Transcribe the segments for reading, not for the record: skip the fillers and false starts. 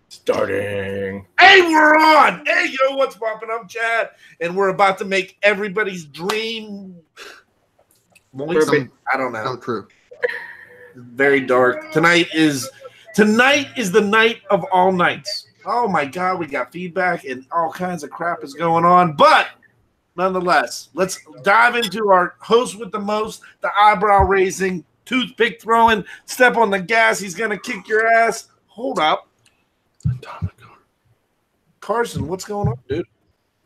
Starting. Hey, we're on. Hey, yo, what's poppin'? I'm Chad, and we're about to make everybody's dream. I don't know. Come true. Very dark. Tonight is the night of all nights. Oh my God, we got feedback and all kinds of crap is going on, but nonetheless, let's dive into our host with the most, the eyebrow raising, toothpick throwing, step on the gas. He's gonna kick your ass. Hold up. Carson, what's going on, dude?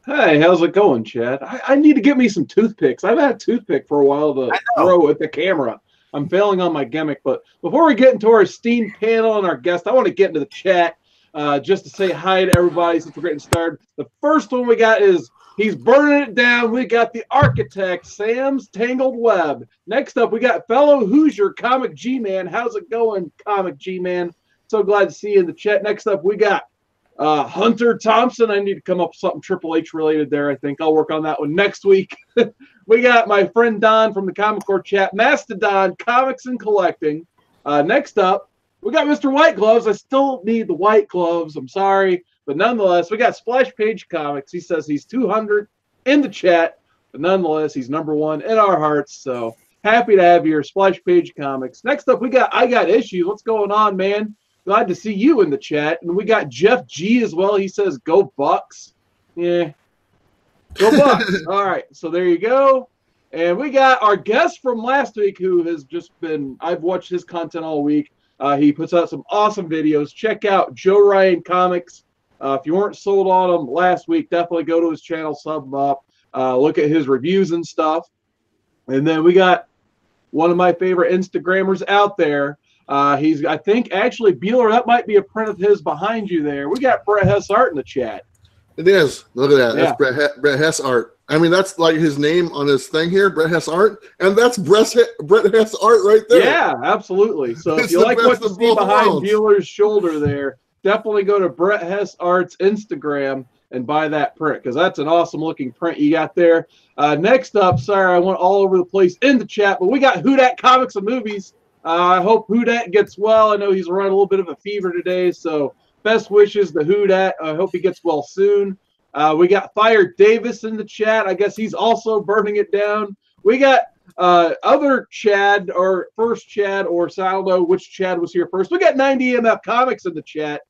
Hey, how's it going, Chad? I need to get me some toothpicks. I've had a toothpick for a while to throw at the camera. I'm failing on my gimmick, but before we get into our esteemed panel and our guest, I want to get into the chat just to say hi to everybody since we're getting started. The first one we got is he's burning it down. We got the architect, Sam's Tangled Web. Next up, we got fellow Hoosier, Comic G-Man. How's it going, Comic G-Man? So glad to see you in the chat. Next up, we got Hunter Thompson. I need to come up with something Triple H related there, I think. I'll work on that one next week. We got my friend Don from the Comic Core chat, Mastodon, Comics and Collecting. Next up, we got Mr. White Gloves. I still need the white gloves. I'm sorry. But nonetheless, we got Splash Page Comics. He says he's 200 in the chat. But nonetheless, he's #1 in our hearts. So happy to have your Splash Page Comics. Next up, we got I Got Issues. What's going on, man? Glad to see you in the chat. And we got Jeff G as well. He says, go Bucks. Yeah. Go Bucks. All right. So there you go. And we got our guest from last week who has just been, I've watched his content all week. He puts out some awesome videos. Check out Joe Ryan Comics. If you weren't sold on him last week, definitely go to his channel, sub him up, look at his reviews and stuff. And then we got one of my favorite Instagrammers out there. He's, I think, actually, Bueller, that might be a print of his behind you there. We got Brett Hess Art in the chat. It is. Look at that. Yeah. That's Brett Hess Art. I mean, that's like his name on his thing here, Brett Hess Art. And that's Brett Hess Art right there. Yeah, absolutely. So It's if you the like best what you of see both behind worlds. Bueller's shoulder there, definitely go to Brett Hess Art's Instagram and buy that print because that's an awesome looking print you got there. Next up, sorry, I went all over the place in the chat, but we got Who Dat Comics and Movies. I hope Who Dat gets well. I know he's running a little bit of a fever today, so best wishes to Who Dat. I hope he gets well soon. We got Fire Davis in the chat. I guess he's also burning it down. We got other Chad, or first Chad, or so I don't know which Chad was here first. We got 90MF Comics in the chat.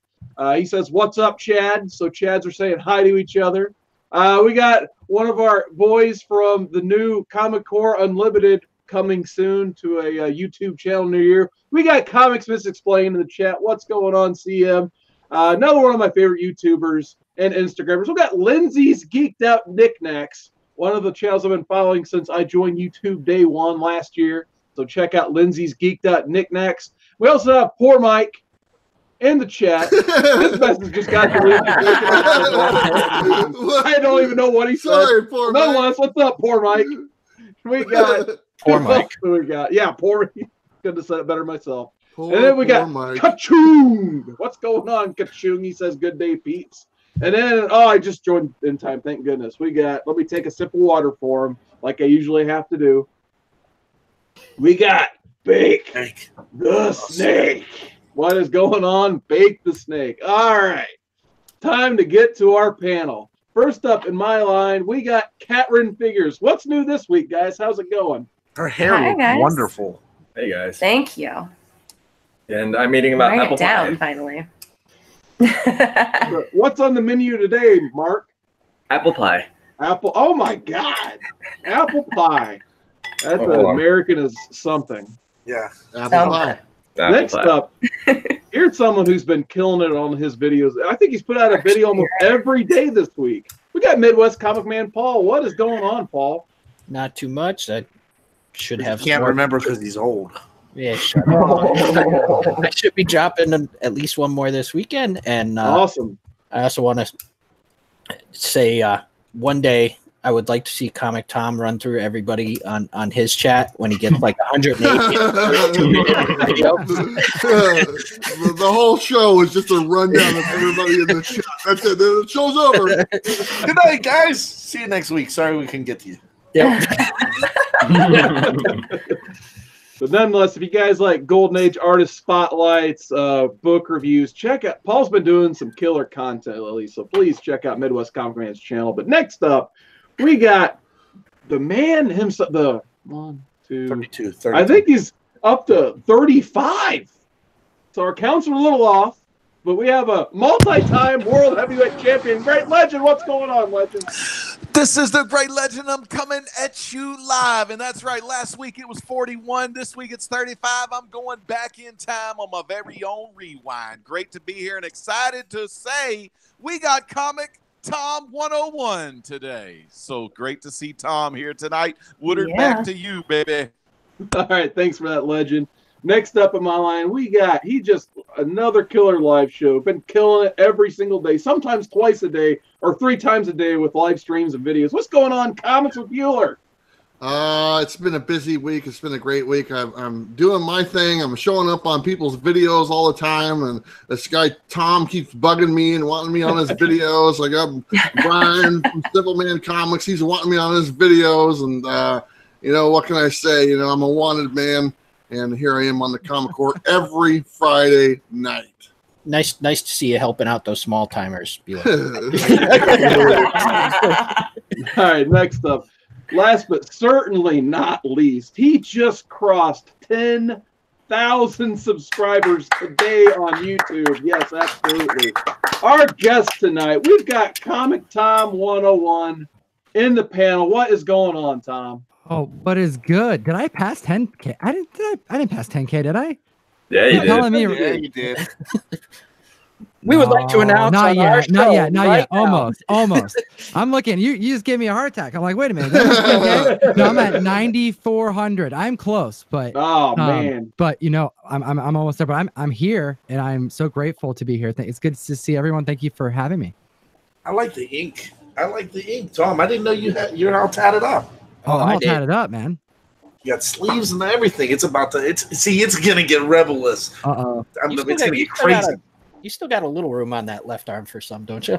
He says, what's up, Chad? So Chads are saying hi to each other. We got one of our boys from the new Comic Core Unlimited coming soon to a YouTube channel near you. We got Comics Misexplained in the chat. What's going on, CM? Another one of my favorite YouTubers and Instagrammers. We got Lindsay's Geeked Out Knickknacks, one of the channels I've been following since I joined YouTube day one last year. So check out Lindsay's Geeked Out Knickknacks. We also have Poor Mike in the chat. This message just got deleted. I don't even know what he said. Sorry, Poor Mike. Nonetheless, what's up, Poor Mike? We got Poor Mike. we got Poor. Couldn't have said it better myself. Poor, and then we got Mike. Kachung. What's going on, Kachung? He says, good day, peeps. And then, I just joined in time. Thank goodness. We got, let me take a sip of water for him, like I usually have to do. We got Bake the Snake. What is going on? Bake the Snake. All right. Time to get to our panel. First up in my line, we got KATREN Figures. What's new this week, guys? How's it going? Her hair looks wonderful. Hey, guys. Thank you. And I'm eating about Write apple it down, pie. finally. What's on the menu today, Mark? Apple pie. Apple. Oh, my God. Apple pie. That's Hold an on. American is something. Yeah. Apple pie. Apple Next pie. up, here's someone who's been killing it on his videos. I think he's put out a video almost every day this week. We got Midwest Comic Man Paul. What is going on, Paul? Not too much. I should have. Can't more- remember because he's old. Yeah, shut up. I should be dropping at least one more this weekend, and Awesome. I also want to say one day I would like to see Comic Tom run through everybody on his chat when he gets like 180. The whole show is just a rundown of everybody in the chat. That's it. The show's over. Good night, guys. See you next week. Sorry we couldn't get to you. Yep. But nonetheless, if you guys like Golden Age artist spotlights, book reviews, check out. Paul's been doing some killer content lately, so please check out Midwest Comic Man's channel. But next up, we got the man himself. The 1, 2, 32. I think he's up to 35. So our counts are a little off. But we have a multi-time world heavyweight champion, Great Legend. What's going on, Legend? This is the Great Legend. I'm coming at you live. And that's right. Last week it was 41. This week it's 35. I'm going back in time on my very own rewind. Great to be here and excited to say we got COMICTOM101 today. So great to see Tom here tonight. Woodard, back to you, baby. All right. Thanks for that, Legend. Next up in my line, we got another killer live show. Been killing it every single day, sometimes twice a day or 3 times a day with live streams and videos. What's going on, Comics with Bueller? It's been a busy week. It's been a great week. I'm doing my thing. I'm showing up on people's videos all the time, and this guy Tom keeps bugging me and wanting me on his videos. I got Brian from Simple Man Comics. He's wanting me on his videos, and what can I say? I'm a wanted man. And here I am on the Comic Court every Friday night. Nice to see you helping out those small timers. All right, next up. Last but certainly not least, he just crossed 10,000 subscribers today on YouTube. Yes, absolutely. Our guest tonight, we've got COMICTOM101 in the panel. What is going on, Tom? Oh, what is good? Did I pass 10K? I didn't pass 10K, did I? Yeah, you did. Yeah, you did. We would like to announce not on our yet, not show yet, not right yet. now. Almost. I'm looking. You just gave me a heart attack. I'm like, wait a minute. Okay. No, I'm at 9,400. I'm close, but man. But I'm almost there. But I'm here, and I'm so grateful to be here. It's good to see everyone. Thank you for having me. I like the ink, Tom. I didn't know you're all tatted up. Oh, I'm all tatted up, man. You got sleeves and everything. It's gonna get rebellious. It's gonna get crazy. You still got a little room on that left arm for some, don't you?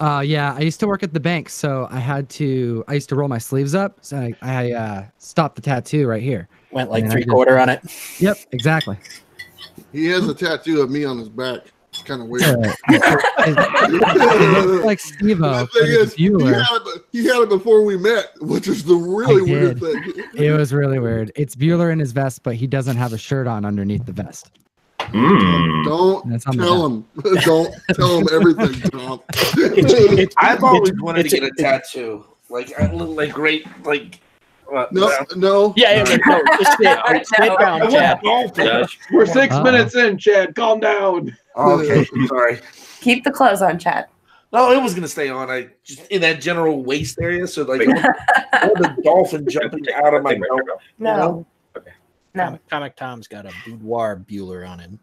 Yeah, I used to work at the bank, so I used to roll my sleeves up. So I stopped the tattoo right here. Went like 3/4 on it. Yep, exactly. He has a tattoo of me on his back. It's kind of weird. It's like Steve-O. He had it before we met, which is the really weird thing. It was really weird. It's Bueller in his vest, but he doesn't have a shirt on underneath the vest. Don't tell him. Don't tell him everything, Tom. I've always wanted to get a tattoo. Like great. No. Yeah, no, just sit down, Chad. We're 6 minutes in, Chad. Calm down. Okay, sorry. Keep the clothes on, Chad. No, it was gonna stay on. I just in that general waist area, so like the dolphin jumping out of my mouth. No. Okay. No. Comic Tom's got a boudoir Bueller on him.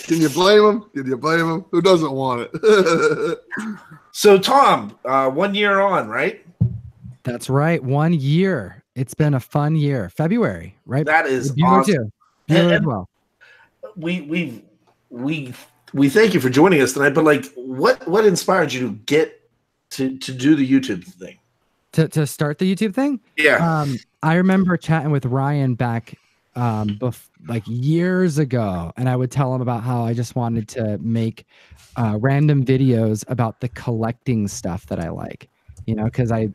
Can you blame him? Who doesn't want it? So, Tom, 1 year on, right? That's right. 1 year. It's been a fun year. February, right? That is Bueller awesome. too. Bueller as well. We thank you for joining us tonight. But what inspired you to get to do the YouTube thing? To start the YouTube thing? Yeah. I remember chatting with Ryan back years ago, and I would tell him about how I just wanted to make random videos about the collecting stuff that I like, because I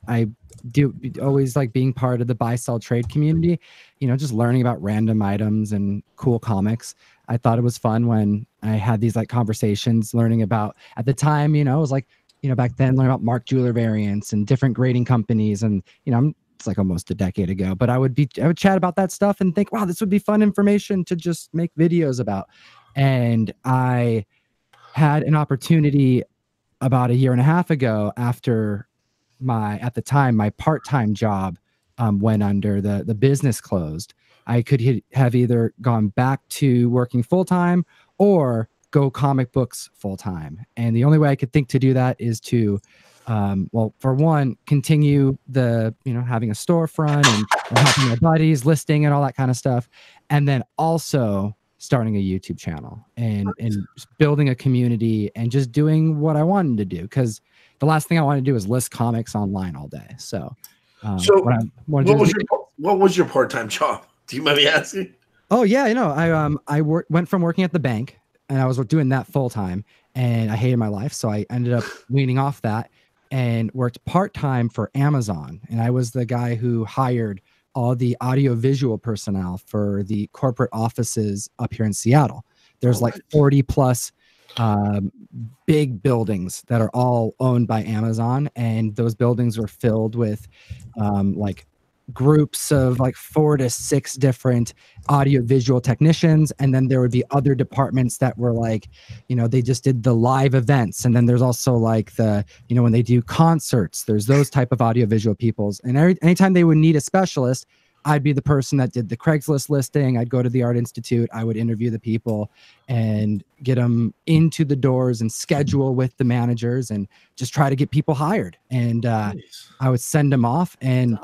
do always like being part of the buy sell trade community, just learning about random items and cool comics. I thought it was fun when I had these conversations learning about, at the time, it was back then, learning about Mark Jeweler variants and different grading companies, and it's like almost a decade ago, but I would chat about that stuff and think, wow, this would be fun information to just make videos about. And I had an opportunity about a year and a half ago after at the time, my part-time job went under, the business closed. I could have either gone back to working full-time or go comic books full-time. And the only way I could think to do that is to for one, continue the, having a storefront and helping my buddies, listing and all that kind of stuff. And then also starting a YouTube channel and building a community and just doing what I wanted to do. Because the last thing I wanted to do is list comics online all day. So So when I wanted what to was do- what was your part-time job? Do you mind me asking? Oh yeah, I went from working at the bank, and I was doing that full time, and I hated my life, so I ended up weaning off that and worked part time for Amazon, and I was the guy who hired all the audio visual personnel for the corporate offices up here in Seattle. There's like 40 plus big buildings that are all owned by Amazon, and those buildings were filled with like groups of like 4 to 6 different audio visual technicians, and then there would be other departments that were like, they just did the live events, and then there's also like the when they do concerts, there's those type of audio visual peoples, and anytime they would need a specialist, I'd be the person that did the Craigslist listing. I'd go to the Art Institute, I would interview the people and get them into the doors and schedule with the managers and just try to get people hired, and I would send them off. And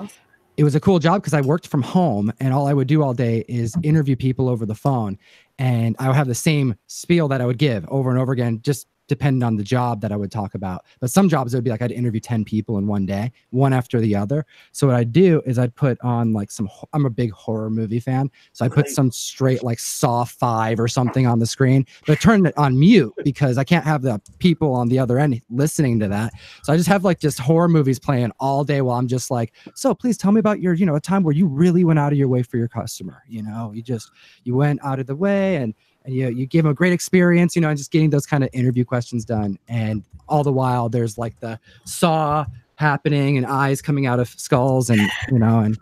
it was a cool job because I worked from home, and all I would do all day is interview people over the phone, and I would have the same spiel that I would give over and over again, just depending on the job that I would talk about. But some jobs, it would be like I'd interview 10 people in one day, one after the other. So what I'd do is I'd put on like I'm a big horror movie fan, so I put some straight like Saw 5 or something on the screen, but turn it on mute because I can't have the people on the other end listening to that. So I just have like just horror movies playing all day while I'm just like, so please tell me about your, a time where you really went out of your way for your customer. You went out of the way and you gave them a great experience, and just getting those kind of interview questions done. And all the while there's like the saw happening and eyes coming out of skulls, and and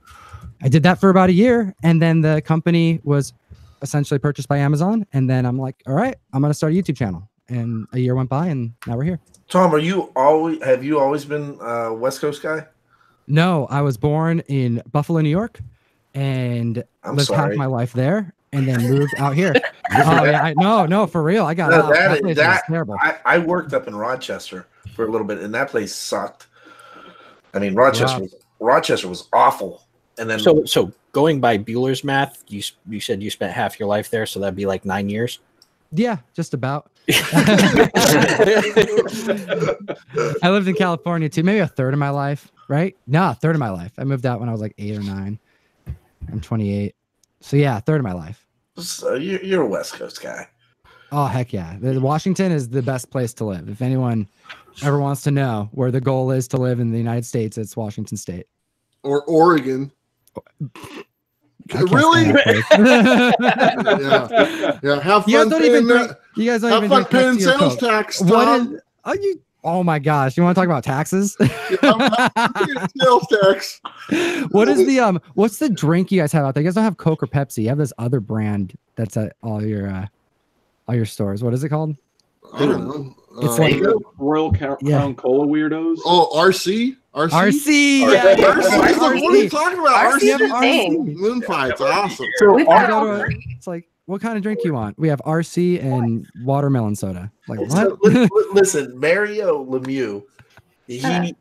I did that for about a year, and then the company was essentially purchased by Amazon, and then I'm like, all right, I'm gonna start a YouTube channel. And a year went by, and now we're here. Tom, have you always been a West Coast guy? No, I was born in Buffalo, New York, and lived half my life there, and then moved out here. Oh yeah, no, for real. I got out. That place was terrible. I worked up in Rochester for a little bit, and that place sucked. I mean, Rochester was awful. And then so going by Bueller's math, you said you spent half your life there, so that'd be like 9 years. Yeah, just about. I lived in California too, maybe a third of my life, right? No, a third of my life. I moved out when I was like 8 or 9. I'm 28. So yeah, a third of my life. So you're a West Coast guy. Oh, heck yeah. Washington is the best place to live. If anyone ever wants to know where the goal is to live in the United States, it's Washington State. Or Oregon. Really? Yeah. Have fun. You guys don't even paying sales tax. Oh my gosh! You want to talk about taxes? Sales tax. What is what's the drink you guys have out there? You guys don't have Coke or Pepsi. You have this other brand that's at all your stores. What is it called? I don't know. It's like Royal Crown Cola weirdos. Oh, RC. RC. Yeah. RC. What are you talking about? RC. Moonpie. It's awesome. So it's like, what kind of drink you want? We have RC and watermelon soda. Like what? So, listen, Mario Lemieux, he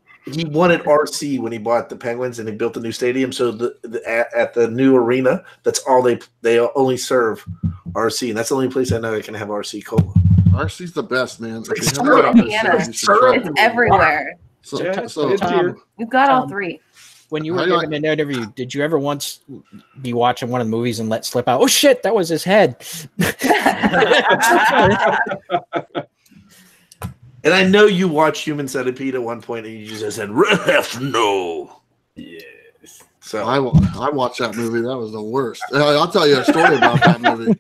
wanted RC when he bought the Penguins and he built the new stadium. So at the new arena, that's all they only serve RC, and that's the only place I know that can have RC cola. RC's the best, man. It's everywhere. So You've got all three. When you were giving an interview, did you ever once be watching one of the movies and let slip out, oh shit, that was his head? And I know you watched Human Centipede at one point, and you just said, "Ref, no." Yes. So I watched that movie. That was the worst. I'll tell you a story about that movie.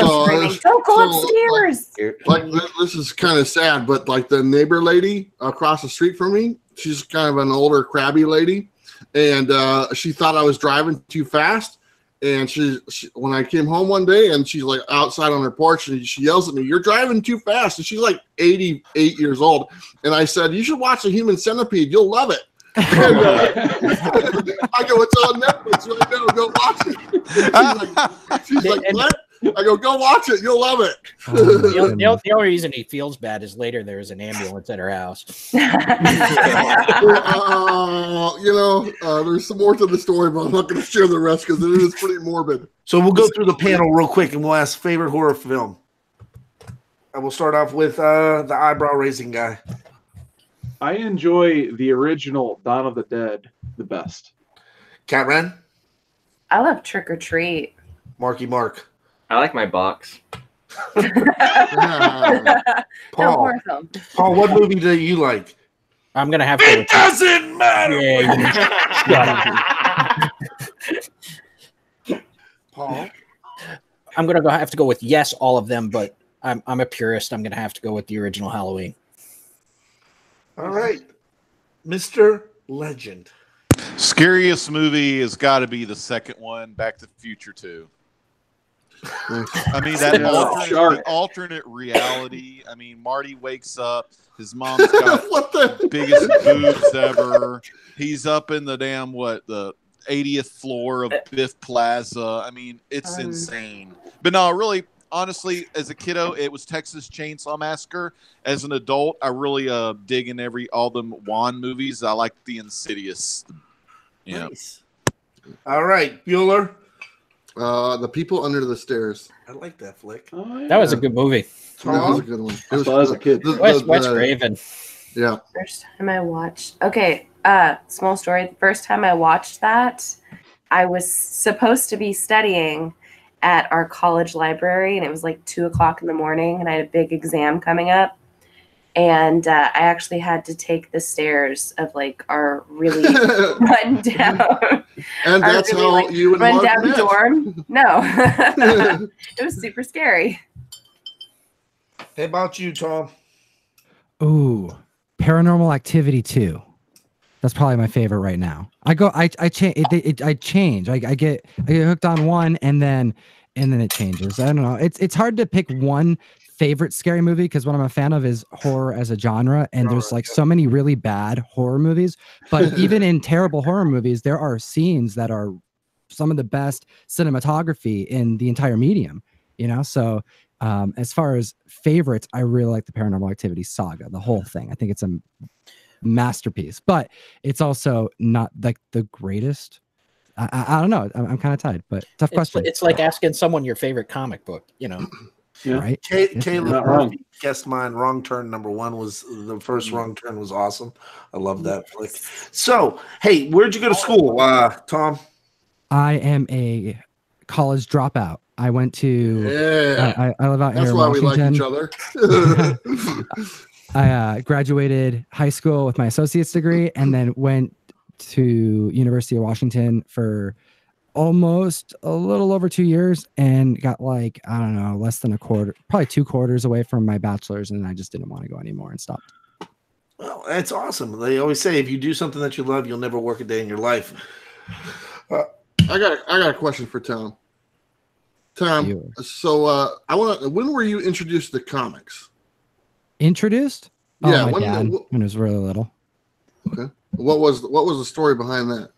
Don't go upstairs. Like this is kind of sad, but like the neighbor lady across the street from me, she's kind of an older, crabby lady, and she thought I was driving too fast. And she when I came home one day, and she's like outside on her porch, and she yells at me, "You're driving too fast!" And she's like 88 years old. And I said, "You should watch the Human Centipede. You'll love it." And, I go, "It's on Netflix right now. Go watch it." She's like, "What?" I go, "Go watch it. You'll love it." The only reason he feels bad is later there is an ambulance at her house. There's some more to the story, but I'm not going to share the rest because it is pretty morbid. So we'll go through the panel real quick, and we'll ask favorite horror film. I will start off with the eyebrow-raising guy. I enjoy the original Dawn of the Dead the best. KATREN? I love Trick or Treat. Marky Mark. I like my box. Yeah. No, Paul. horror film. Paul, what movie do you like? I'm gonna have to. It doesn't matter. Yeah, Paul. I'm gonna have to go with yes, all of them, but I'm a purist. I'm gonna have to go with the original Halloween. All right, Mr. Legend. Scariest movie has got to be the second one, Back to the Future 2. I mean, that the alternate reality. I mean, Marty wakes up. His mom's got What the? biggest boobs ever. He's up in the damn, the 80th floor of Biff Plaza. I mean, it's insane. But no, really, honestly, as a kiddo, it was Texas Chainsaw Massacre. As an adult, I really dig in all them Wan movies. I like the Insidious. Yeah. Nice. All right, Bueller. The People Under the Stairs. I like that flick. Oh, yeah. That was a good movie. That was a good one. I saw it as a kid. Wes Craven. Yeah. First time I watched. Okay, small story. The first time I watched that, I was supposed to be studying at our college library, and it was like 2:00 in the morning, and I had a big exam coming up. And I actually had to take the stairs of like our really run down. And that's how you and run Mark down met. dorm. No, it was super scary. Hey, about you, Tom? Ooh, Paranormal Activity 2. That's probably my favorite right now. I change. I get hooked on one and then it changes. I don't know. It's hard to pick one favorite scary movie because what I'm a fan of is horror as a genre, and there's like so many really bad horror movies. But even in terrible horror movies, there are scenes that are some of the best cinematography in the entire medium. You know, so as far as favorites, I really like the Paranormal Activity saga, the whole thing. I think it's a masterpiece, but it's also not like the greatest. I don't know. I'm kind of tied, but tough question. It's like asking someone your favorite comic book, you know. Yeah. Right? Caleb Murphy guessed mine. Wrong Turn #1 was the first Wrong Turn was awesome. I love that flick. So, hey, where'd you go to school, Tom? I am a college dropout. I went to. I live out here in Washington. That's why we like each other. I graduated high school with my associate's degree, and then went to University of Washington for almost a little over 2 years, and got like, I don't know, less than a quarter, probably 2 quarters away from my bachelor's, and I just didn't want to go anymore and stopped. Well, that's awesome. They always say if you do something that you love, you'll never work a day in your life. I got a question for Tom. Tom, so I want to. When were you introduced to comics? Introduced? Yeah, my dad, when I was really little. Okay. What was the story behind that?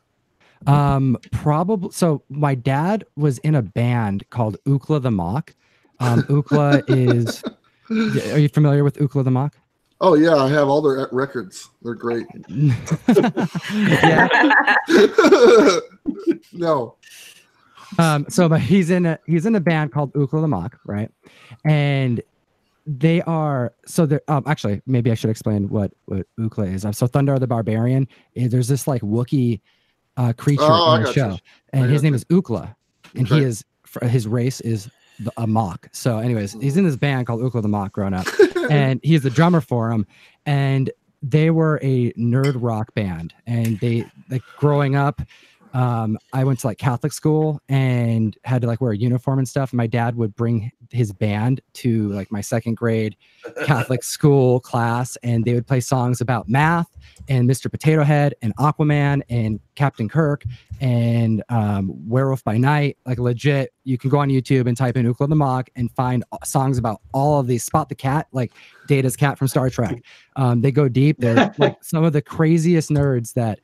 Probably. So my dad was in a band called Ookla the Mock. Ookla is. Are you familiar with Ookla the Mock? Oh yeah, I have all their records. They're great. Yeah. No. But he's in a band called Ookla the Mock, right? And they are they're actually, maybe I should explain what Ookla is. So Thundar the Barbarian, there's this like Wookiee creature in the show, and his name is Ookla, and he is, his race is a mock. So anyways, he's in this band called Ookla the Mock growing up, and he's the drummer for him, and they were a nerd rock band, and they, like, growing up, I went to like Catholic school and had to like wear a uniform and stuff. My dad would bring his band to like my second grade Catholic school class, and they would play songs about math and Mr. Potato Head and Aquaman and Captain Kirk and Werewolf by Night. Like legit, you can go on YouTube and type in Ookla the Mock and find songs about all of these. Spot the Cat, like Data's cat from Star Trek. They go deep. They're like some of the craziest nerds that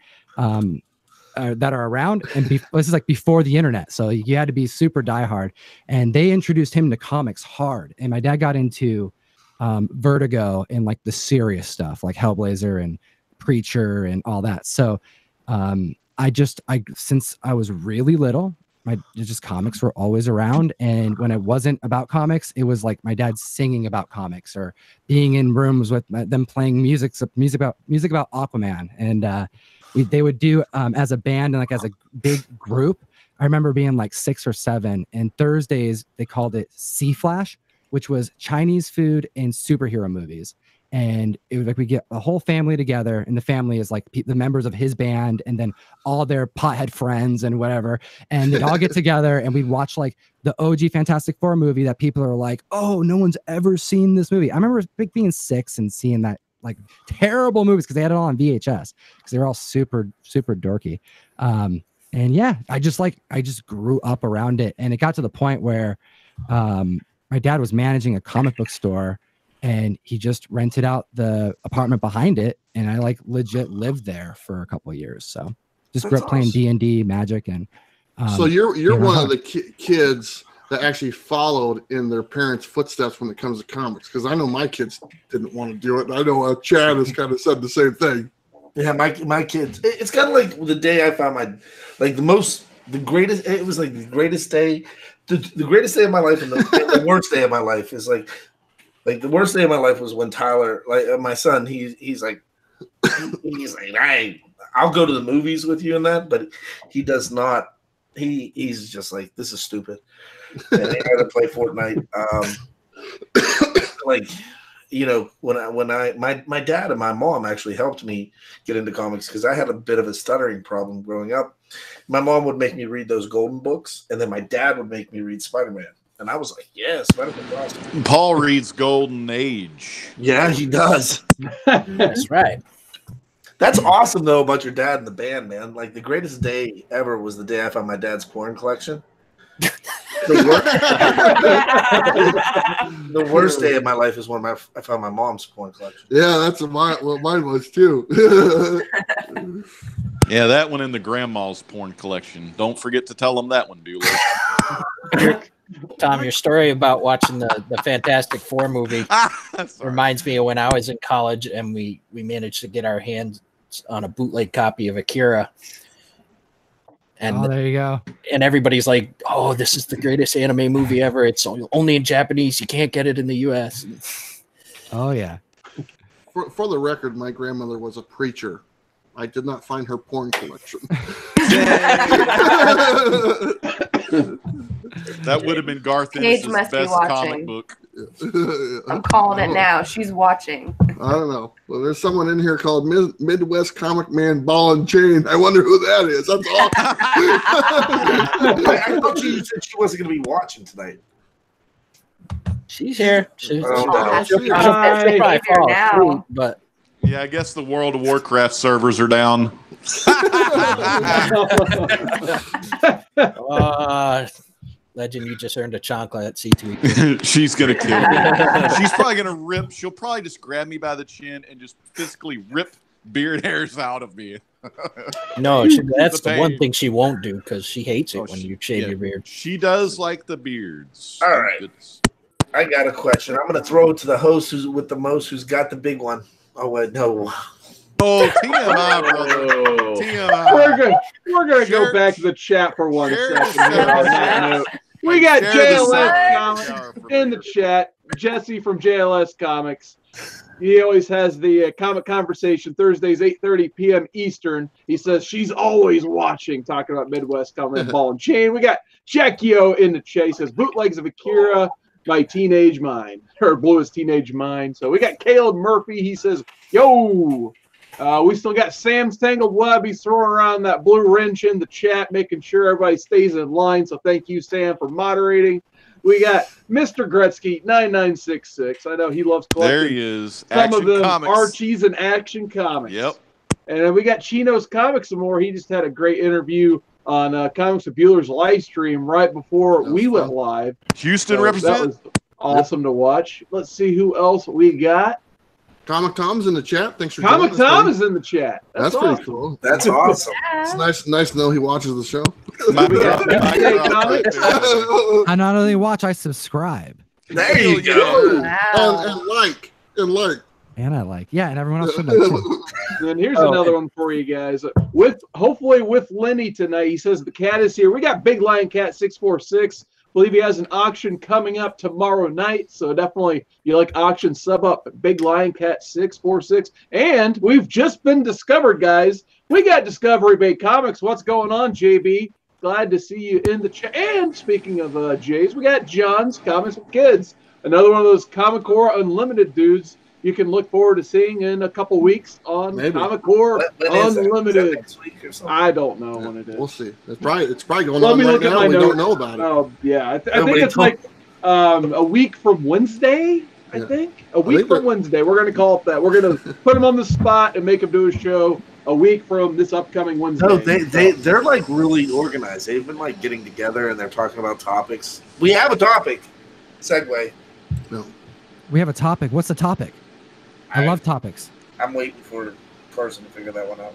are around, and this is like before the internet, so you had to be super diehard, and they introduced him to comics hard. And my dad got into Vertigo and like the serious stuff like Hellblazer and Preacher and all that. So I since I was really little, just comics were always around, and when it wasn't about comics, it was like my dad singing about comics or being in rooms with them playing music about Aquaman. And they would do as a band and like as a big group. I remember being like 6 or 7, and Thursdays they called it Sea Flash, which was Chinese food and superhero movies. And it was like we get a whole family together, and the family is like the members of his band and then all their pothead friends and whatever. And they'd all get together and we'd watch like the OG Fantastic Four movie that people are like, oh, no one's ever seen this movie. I remember being 6 and seeing that like terrible movies because they had it all on VHS because they were all super, super dorky. And yeah, I just grew up around it. And it got to the point where my dad was managing a comic book store, and he just rented out the apartment behind it, and I like legit lived there for a couple of years. So just grew up playing D&D, Magic, and so you're one of the kids that actually followed in their parents' footsteps when it comes to comics, because I know my kids didn't want to do it. I know Chad has kind of said the same thing. Yeah, my kids. It's kind of like the day I found the greatest. It was like the greatest day, the greatest day of my life, and the worst day of my life is like the worst day of my life was when Tyler, like my son, he's like, I'll go to the movies with you and that, but he does not. He's just like, this is stupid. And I had to play Fortnite. When my dad and my mom actually helped me get into comics because I had a bit of a stuttering problem growing up. My mom would make me read those Golden books, and then my dad would make me read Spider-Man. And I was like, yeah, Spider-Man's awesome. Paul reads Golden Age. Yeah, he does. That's right. That's awesome, though, about your dad and the band, man. Like, the greatest day ever was the day I found my dad's porn collection. The worst day of my life is when I found my mom's porn collection. Yeah, that's what mine was, too. Yeah, that one in the grandma's porn collection. Don't forget to tell them that one, Bueller. Tom, your story about watching the Fantastic Four movie reminds me of when I was in college and we managed to get our hands on a bootleg copy of Akira. And there you go. And everybody's like, oh, this is the greatest anime movie ever. It's only in Japanese. You can't get it in the U.S. Oh, yeah. For the record, my grandmother was a preacher. I did not find her porn collection. That would have been Garth Ennis's best comic book. I'm calling it now. She's watching. I don't know. Well, there's someone in here called Midwest Comic Man Ball and Chain. I wonder who that is. That's awesome. I thought you said she wasn't going to be watching tonight. She's here. She'll probably fall asleep, but yeah, I guess the World of Warcraft servers are down. Legend, you just earned a chocolate at C2. She's gonna kill me. She's probably gonna rip. She'll probably just grab me by the chin and just physically rip beard hairs out of me. No, that's the one thing she won't do because she hates it when you shave your beard. She does like the beards. All right. I got a question. I'm going to throw it to the host who's with the most, who's got the big one. Oh, wait, no. Oh, TMI, brother. TMI. We're gonna go back to the chat for 1 second. We got JLS Comics in the chat. Jesse from JLS Comics. He always has the comic conversation Thursdays, 8:30 p.m. Eastern. He says she's always watching, talking about Midwest Comic Ball and Chain. We got Jekio in the chat. He says bootlegs of Akira, my teenage mind, or Bluest teenage mind. So we got Caleb Murphy. He says, yo. We still got Sam's Tangled Web. He's throwing around that blue wrench in the chat, making sure everybody stays in line. So thank you, Sam, for moderating. We got Mr. Gretzky 9966. I know he loves collecting. There he is. Some of them Comics. Archies and Action Comics. Yep. And then we got Chino's Comics some more. He just had a great interview on Comics with Bueller's live stream right before we went live. Houston so represent. That was awesome to watch. Let's see who else we got. Comic Tom's in the chat. Thanks for Comic Tom is in the chat. That's awesome. pretty cool. That's awesome. It's nice to know he watches the show. I not only watch, I subscribe. There you go. Wow. And like. And I like. Yeah, and everyone else should know too. And here's another one for you guys. Hopefully with Lenny tonight. He says the cat is here. We got Big Lion Cat 646. believe he has an auction coming up tomorrow night. So definitely, if you like auction, sub up Big Lion Cat 646. And we've just been discovered, guys. We got Discovery Bay Comics. What's going on, JB? Glad to see you in the chat. And speaking of Jay's, we got John's Comics with Kids. Another one of those Comic Core Unlimited dudes you can look forward to seeing in a couple weeks on Comic Core Unlimited. Next week or something? I don't know when it is. We'll see. It's probably going on right now. We don't know about it. Oh, yeah. I think it's like a week from Wednesday, I think. A week from Wednesday. We're going to call it that. We're going to put him on the spot and make him do a show a week from this upcoming Wednesday. No, they're like really organized. They've been like getting together and they're talking about topics. We have a topic. Segue. No. We have a topic. What's the topic? I love topics. I'm waiting for Carson to figure that one out.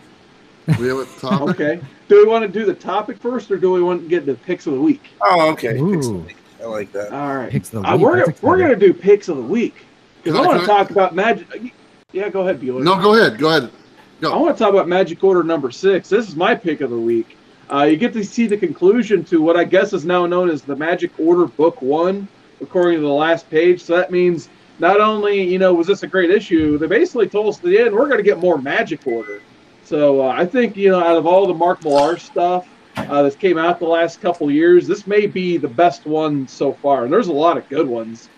We have a topic. Okay. Do we want to do the topic first, or do we want to get the picks of the week? Oh, okay. Ooh. Picks of the week. I like that. All right. Picks of the week. We're going to do picks of the week. Because I want to talk about Magic. Yeah, go ahead, Bueller. No, go ahead. Go ahead. Go. I want to talk about Magic Order number 6. This is my pick of the week. You get to see the conclusion to what I guess is now known as the Magic Order Book 1, according to the last page. So that means not only, was this a great issue, they basically told us at the end, we're going to get more Magic Order. So I think, out of all the Mark Millar stuff that's came out the last couple years, this may be the best one so far. And there's a lot of good ones.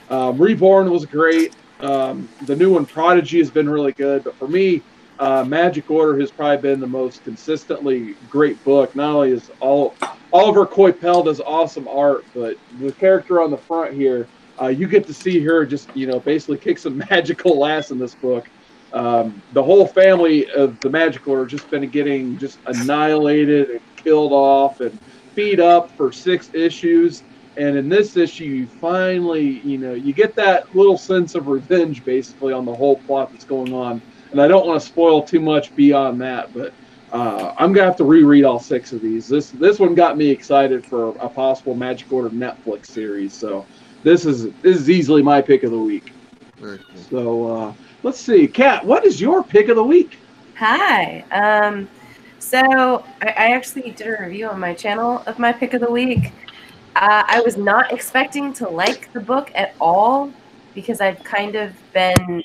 Reborn was great. The new one, Prodigy, has been really good. But for me, Magic Order has probably been the most consistently great book. Not only is Oliver Coipel does awesome art, but the character on the front here, you get to see her just, basically kick some magical ass in this book. The whole family of the Magic Order just been getting just annihilated and killed off and beat up for 6 issues. And in this issue, you finally, you get that little sense of revenge basically on the whole plot that's going on. And I don't want to spoil too much beyond that, but I'm gonna have to reread all 6 of these. This one got me excited for a possible Magic Order Netflix series. So this is easily my pick of the week. Very cool. So let's see, Kat, what is your pick of the week? Hi. So I actually did a review on my channel of my pick of the week. I was not expecting to like the book at all because I've kind of been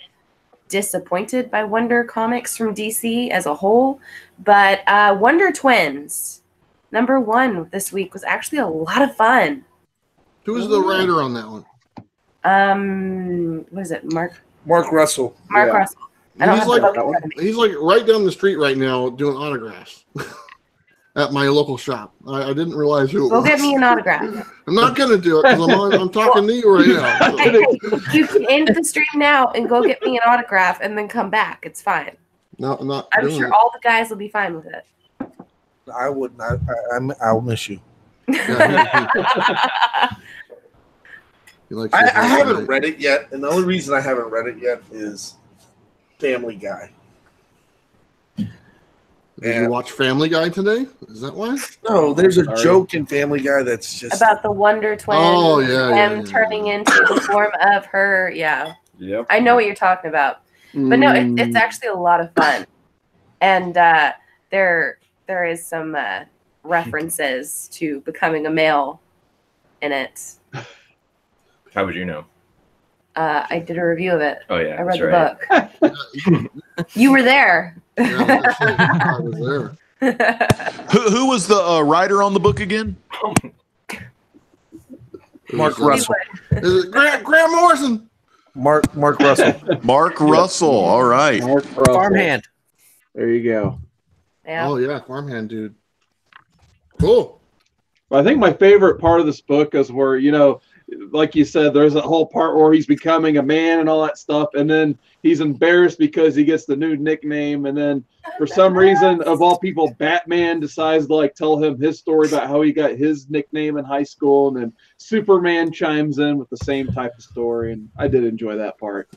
disappointed by Wonder Comics from DC as a whole. But Wonder Twins, number 1 this week, was actually a lot of fun. Who's the writer on that one? What is it? Mark Russell. Mark Russell. He's like right down the street right now doing autographs at my local shop. I didn't realize who it was. Go get me an autograph. I'm not gonna do it because I'm talking to you right now. So. You can end the stream now and go get me an autograph and then come back. It's fine. No, I'm not. I'm sure all the guys will be fine with it. I would not. I'll miss you. I haven't read it yet, and the only reason I haven't read it yet is Family Guy. Did you watch Family Guy today? Is that why? No, there's a joke in Family Guy that's just about the Wonder Twins. Oh yeah, turning into the form of her. Yeah. Yep. I know what you're talking about, but no, it's actually a lot of fun, and there is some references to becoming a male in it. How would you know? I did a review of it. Oh yeah, I read the book. You were there. Yeah, I was there. Who was the writer on the book again? Mark Russell. Is it Graham Morrison? Mark Russell. Mark Russell. All right. Mark Russell. Farmhand. There you go. Yeah. Oh yeah, Farmhand dude. Cool. I think my favorite part of this book is where, like you said, there's a whole part where he's becoming a man and all that stuff, and then he's embarrassed because he gets the new nickname, and then for some reason, of all people, Batman decides to tell him his story about how he got his nickname in high school, and then Superman chimes in with the same type of story, and I did enjoy that part.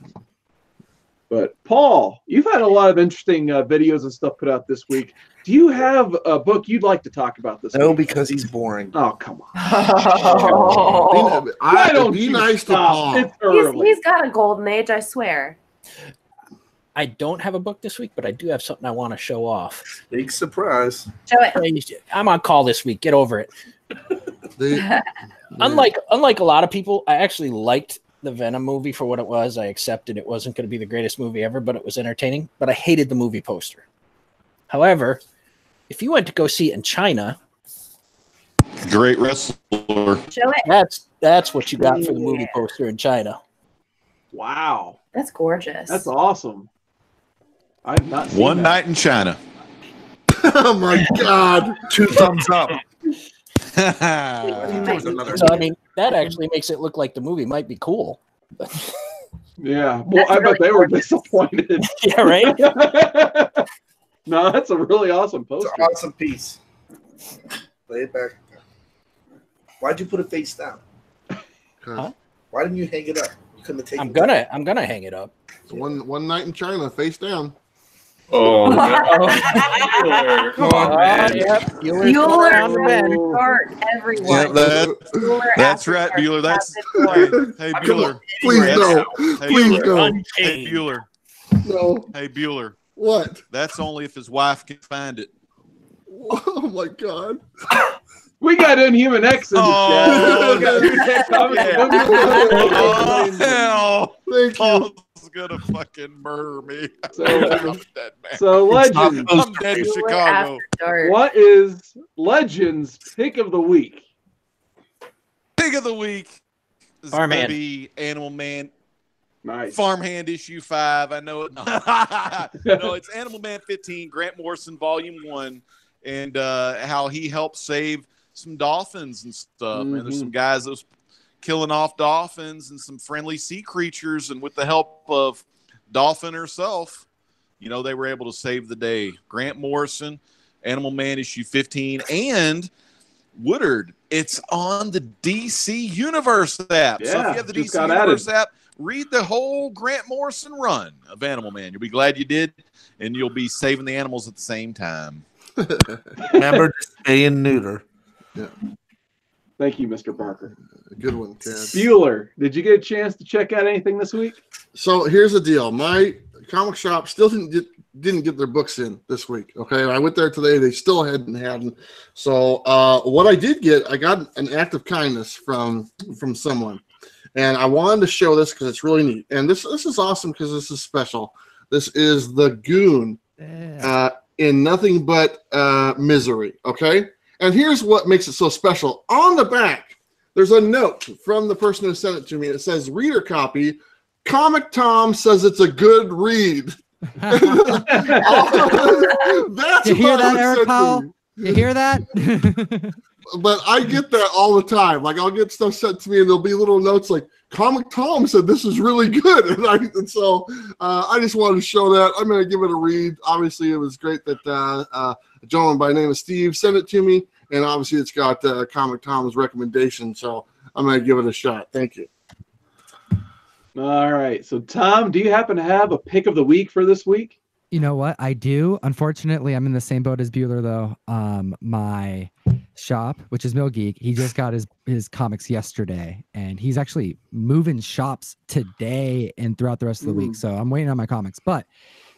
But Paul, you've had a lot of interesting videos and stuff put out this week. Do you have a book you'd like to talk about this week? No, because he's boring. Oh, come on. Why don't be nice to Paul? It's early. He's got a golden age, I swear. I don't have a book this week, but I do have something I want to show off. Big surprise. Show it. I'm on call this week. Get over it. unlike a lot of people, I actually liked the Venom movie for what it was. I accepted it wasn't going to be the greatest movie ever, but it was entertaining. But I hated the movie poster. However, if you went to go see it in China, great wrestler. Show it. That's what you got for the movie poster in China. Wow, that's gorgeous. That's awesome. I've not seen One Night in China. Oh my God! 2 thumbs up. So I mean, that actually makes it look like the movie might be cool. Yeah, well, I bet they were disappointed. Yeah, right. No, that's a really awesome poster. It's an awesome piece. Lay it back. Why'd you put it face down? Huh? Why didn't you hang it up? You couldn't have taken I'm gonna hang it up. It's one night in China, face down. Oh, Come on, man. Yep. Bueller start, everyone. Yeah, Bueller that's after right, dark, Bueller. That's Captain hey Come Bueller. on. Please no. Hey, Please Bueller. no. Hey Bueller. No. Hey Bueller. What? That's only if his wife can find it. Oh my God. We got Inhuman X in the Oh, chat. We got New Tech Comics. Oh, hell. Thank you. Paul's gonna fucking murder me. So- I'm dead, man. So Legends, I'm dead in Bueller Chicago. after dark. what is Legends pick of the week? Pick of the week is going Farmhand. to be Animal Man. Nice. Farmhand issue 5. I know it. No, it's Animal Man 15, Grant Morrison, Volume 1, and how he helped save some dolphins and stuff. And there's some guys that was killing off dolphins and some friendly sea creatures, and with the help of Dolphin herself, you know, they were able to save the day. Grant Morrison, Animal Man issue 15, and Woodard. It's on the DC Universe app. So if you have the just DC got Universe added. app, read the whole Grant Morrison run of Animal Man. You'll be glad you did, and you'll be saving the animals at the same time. Remember to stay and neuter. Yeah. Thank you, Mr. Parker. Good one, Ted. Bueller, did you get a chance to check out anything this week? So here's the deal. My comic shop still didn't get their books in this week. Okay, I went there today. They still hadn't had them. So what I did get, I got an act of kindness from someone, and I wanted to show this because it's really neat. And this is awesome because this is special. This is the Goon in Nothing But Misery. Okay, and here's what makes it so special. On the back, there's a note from the person who sent it to me. It says, "Reader copy. Comic Tom says it's a good read." That's You hear that, Eric sent to Powell? me. You hear that? But I get that all the time. Like, I'll get stuff sent to me, and there'll be little notes like, "Comic Tom said this is really good," and so I just wanted to show that. I'm going to give it a read. Obviously, it was great that a gentleman by the name of Steve sent it to me, and obviously, it's got Comic Tom's recommendation. So I'm going to give it a shot. Thank you. All right. So, Tom, do you happen to have a pick of the week for this week? You know what? I do. Unfortunately, I'm in the same boat as Bueller, though. My shop, which is Mill Geek, he just got his comics yesterday, and he's actually moving shops today and throughout the rest of the week. So I'm waiting on my comics. But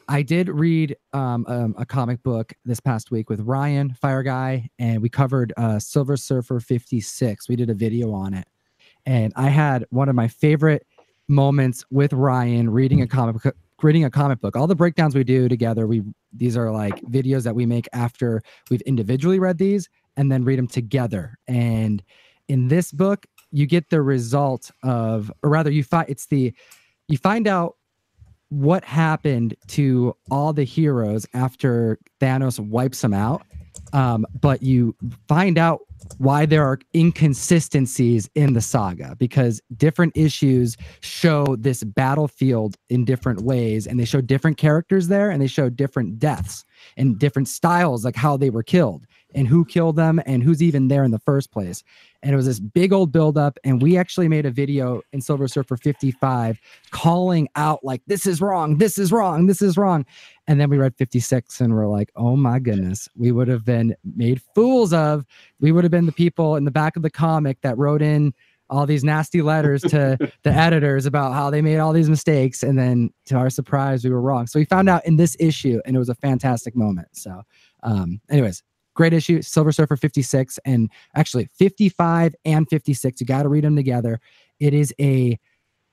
I did read a comic book this past week with Ryan, Fire Guy, and we covered Silver Surfer 56. We did a video on it, and I had one of my favorite moments with Ryan reading a comic book. All the breakdowns we do together, these are like videos that we make after we've individually read these and then read them together. And in this book, you get the result of, or rather, you find out what happened to all the heroes after Thanos wipes them out. But you find out why there are inconsistencies in the saga, because different issues show this battlefield in different ways, and they show different characters there, and they show different deaths and different styles, like how they were killed and who killed them and who's even there in the first place. And it was this big old buildup, and we actually made a video in Silver Surfer 55 calling out like, this is wrong, this is wrong, this is wrong. And then we read 56 and we're like, oh my goodness, we would have been made fools of. We would have been the people in the back of the comic that wrote in all these nasty letters to the editors about how they made all these mistakes. And then to our surprise, we were wrong. So we found out in this issue, and it was a fantastic moment. So anyways, Great issue. Silver Surfer 56 and actually 55 and 56. You got to read them together. It is a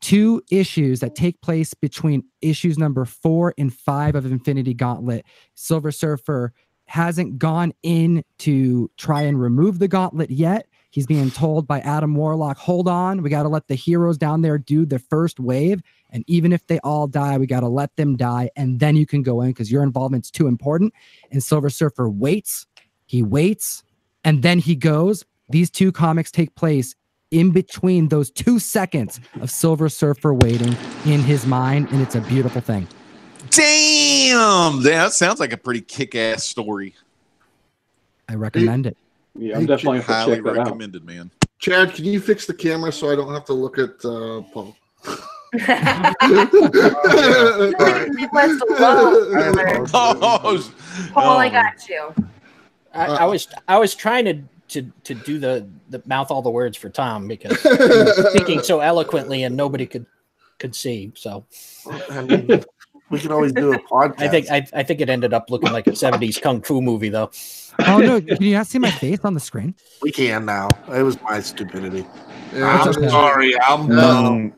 2 issues that take place between issues number 4 and 5 of Infinity Gauntlet. Silver Surfer hasn't gone in to try and remove the gauntlet yet. He's being told by Adam Warlock, hold on, we got to let the heroes down there do the first wave. And even if they all die, we got to let them die. And then you can go in because your involvement's too important. And Silver Surfer waits. He waits. And then he goes. These 2 comics take place in between those 2 seconds of Silver Surfer waiting in his mind. And it's a beautiful thing. Damn, that sounds like a pretty kick-ass story. I recommend it. Yeah, I'm definitely going to Highly check that out. recommended, man. Chad, can you fix the camera so I don't have to look at Paul? Paul, I got you. I was trying to do the mouth all the words for Tom because he was speaking so eloquently and nobody could see. So I mean, we can always do a podcast. I think it ended up looking like a 70s kung fu movie though. Oh no, can you not see my face on the screen? We can now. It was my stupidity. Yeah, I'm sorry. I'm dumb.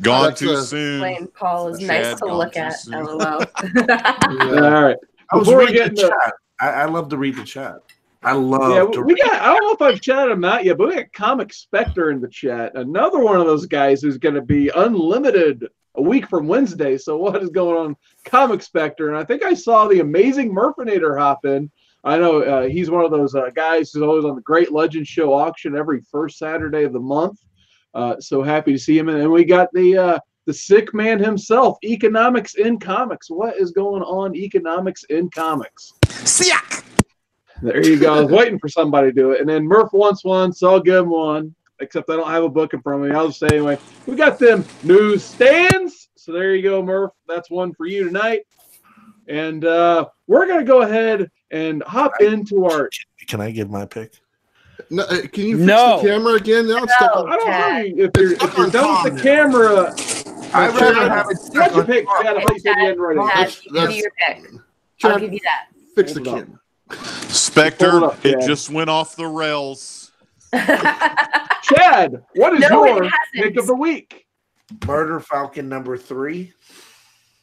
Gone too soon. Plain Paul is nice to look at. LOL. All right. I was Before we reading get the into chat. I love to read the chat. I love yeah, to we read. got. I don't know if I've chatted him out yet, but we got Comic Spectre in the chat. Another one of those guys who's going to be unlimited a week from Wednesday. So what is going on, Comic Spectre? And I think I saw the Amazing Murfinator hop in. I know he's one of those guys who's always on the Great Legends Show auction every first Saturday of the month. So happy to see him. And we got the sick man himself, Economics in Comics. What is going on, Economics in Comics? Siak! There you go. I was waiting for somebody to do it. And then Murph wants one, so I'll give him one. Except I don't have a book in front of me. I'll just say anyway. We got them newsstands. So there you go, Murph. That's one for you tonight. And we're going to go ahead and hop into our... Can I give my pick? No, can you fix the camera again? Now it's stuck on. I don't know. If you're done with the camera... I'd rather have it That's your pick, Chad. I thought you said you hadn't ready. Give me your pick. I'll give you that. Fix the camera. Spectre, up, it Chad. just went off the rails. Chad, what is No, your it pick hasn't. of the week? Murder Falcon number 3.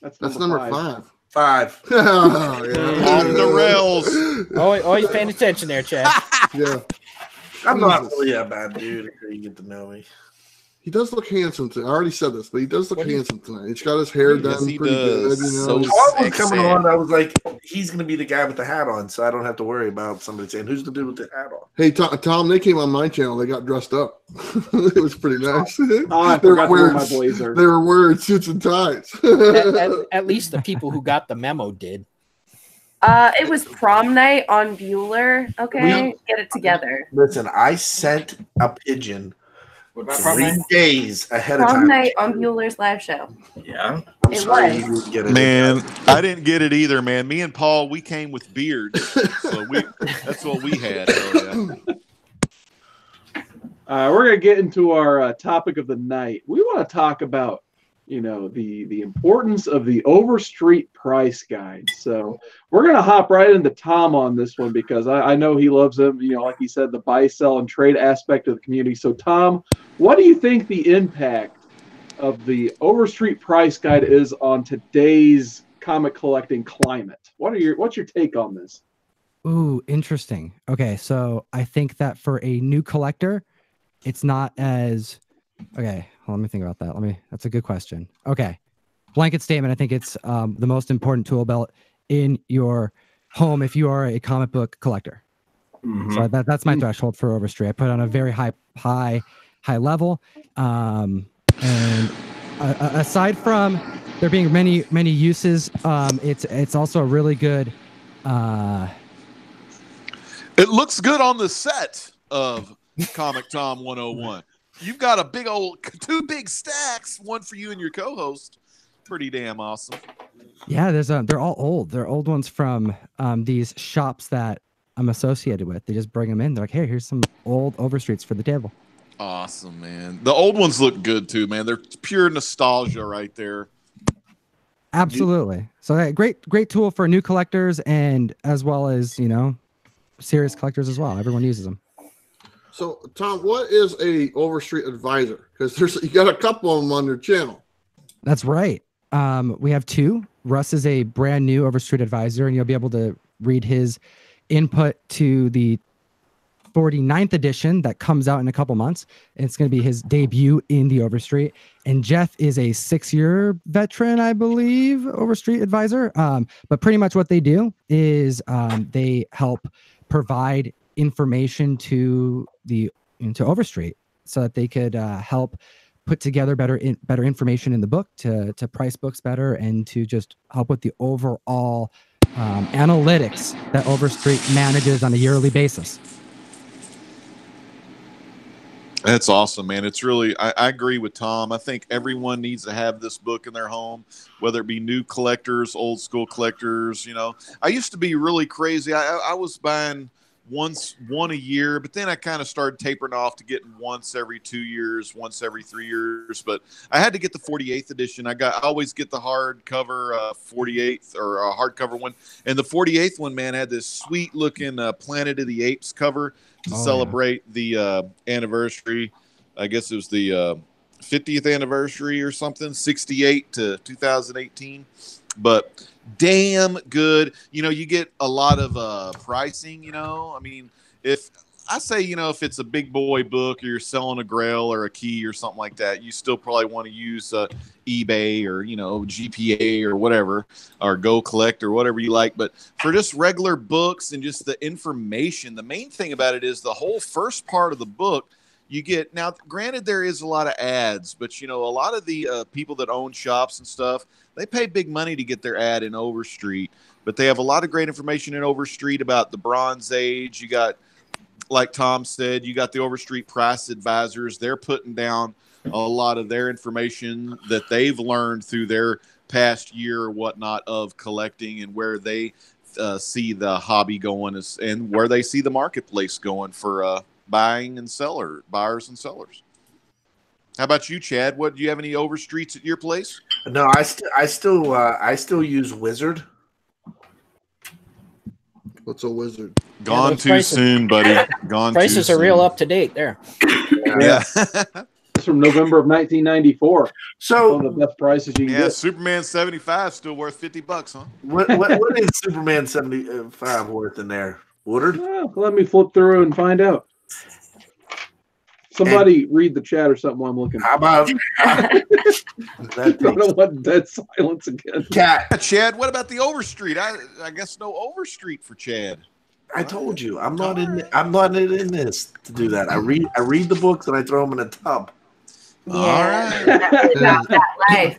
That's number 5. 5. Oh, yeah. Off the rails. Always paying attention there, Chad. Yeah. I'm not really a bad dude until you get to know me. He does look handsome tonight. I already said this, but he does look handsome tonight. He's got his hair Yes, done he pretty does. good. You know. So Paul was sexy. coming on. I was like, he's going to be the guy with the hat on, so I don't have to worry about somebody saying, who's the dude with the hat on? Hey, Tom, they came on my channel. They got dressed up. It was pretty nice. Oh, I They were forgot to wear wearing- my blazer. They were wearing suits and ties. At least the people who got the memo did. It was prom night on Bueller. Okay, get it together. Listen, I sent a pigeon 3 days ahead of Prom time. night on Bueller's live show. Yeah. I'm It sorry was. you didn't get it. Man, I didn't get it either, man. Me and Paul, we came with beards. So that's what we had. Oh, yeah. We're going to get into our topic of the night. We want to talk about, the importance of the Overstreet price guide. So we're going to hop right into Tom on this one because I know he loves them. Like he said, the buy, sell, and trade aspect of the community. So Tom, what do you think the impact of the Overstreet price guide is on today's comic collecting climate? What's your take on this? Ooh, interesting. Okay, so I think that for a new collector, it's not as okay. Well, let me think about that. That's a good question. Okay, blanket statement. I think it's the most important tool belt in your home if you are a comic book collector. Mhm. So that's my threshold for Overstreet. I put it on a very high level. And aside from there being many uses, it's also a really good. It looks good on the set of ComicTom101. You've got a big old 2 big stacks, one for you and your co-host. Pretty damn awesome. Yeah, they're all old. They're old ones from these shops that I'm associated with. They just bring them in. They're like, hey, here's some old Overstreets for the table. Awesome, man. The old ones look good too, man. They're pure nostalgia right there. Absolutely. So great tool for new collectors and as well as serious collectors as well. Everyone uses them. So, Tom, what is a Overstreet advisor? Because you got a couple of them on your channel. That's right. We have two. Russ is a brand new Overstreet advisor, and you'll be able to read his input to the 49th edition that comes out in a couple months. And it's going to be his debut in the Overstreet. And Jeff is a 6-year veteran, I believe, Overstreet advisor. But pretty much what they do is they help provide information to Overstreet so that they could help put together better information in the book to price books better and to just help with the overall analytics that Overstreet manages on a yearly basis. That's awesome, man. It's really, I agree with Tom. I think everyone needs to have this book in their home, whether it be new collectors, old school collectors. You know, I used to be really crazy. I was buying one a year, but then I kind of started tapering off to getting once every 2 years, once every 3 years. But I had to get the 48th edition. I always get the hardcover 48th or a hardcover one. And the 48th one, man, had this sweet looking Planet of the Apes cover to celebrate the anniversary. I guess it was the 50th anniversary or something, 68 to 2018. But damn good. You know, you get a lot of pricing, you know. I mean, if I say, you know, if it's a big boy book or you're selling a Grail or a key or something like that, you still probably want to use eBay or, you know, GPA or whatever, or Go Collect or whatever you like. But for just regular books and just the information, the main thing about it is the whole first part of the book you get. Now, granted, there is a lot of ads, but, you know, a lot of the people that own shops and stuff, they pay big money to get their ad in Overstreet, but they have a lot of great information in Overstreet about the Bronze Age. You got, like Tom said, you got the Overstreet price advisors. They're putting down a lot of their information that they've learned through their past year or whatnot of collecting and where they see the hobby going and where they see the marketplace going for buyers and sellers. How about you, Chad? Do you have any Overstreets at your place? No, I still use Wizard. What's a Wizard? Gone too soon, buddy. Gone. Prices are real up to date there. Yeah. It's from November of 1994. So one of the best prices you can get. Superman 75 still worth $50, huh? What is Superman 75 worth in there? Woodard? Well, let me flip through and find out. Somebody read the chat or something while I'm looking. How about I don't want dead silence again. Chad, what about the Overstreet? I guess no Overstreet for Chad. I told you I'm not in this to do that. I read the books and I throw them in a tub. Yeah, all right. That life.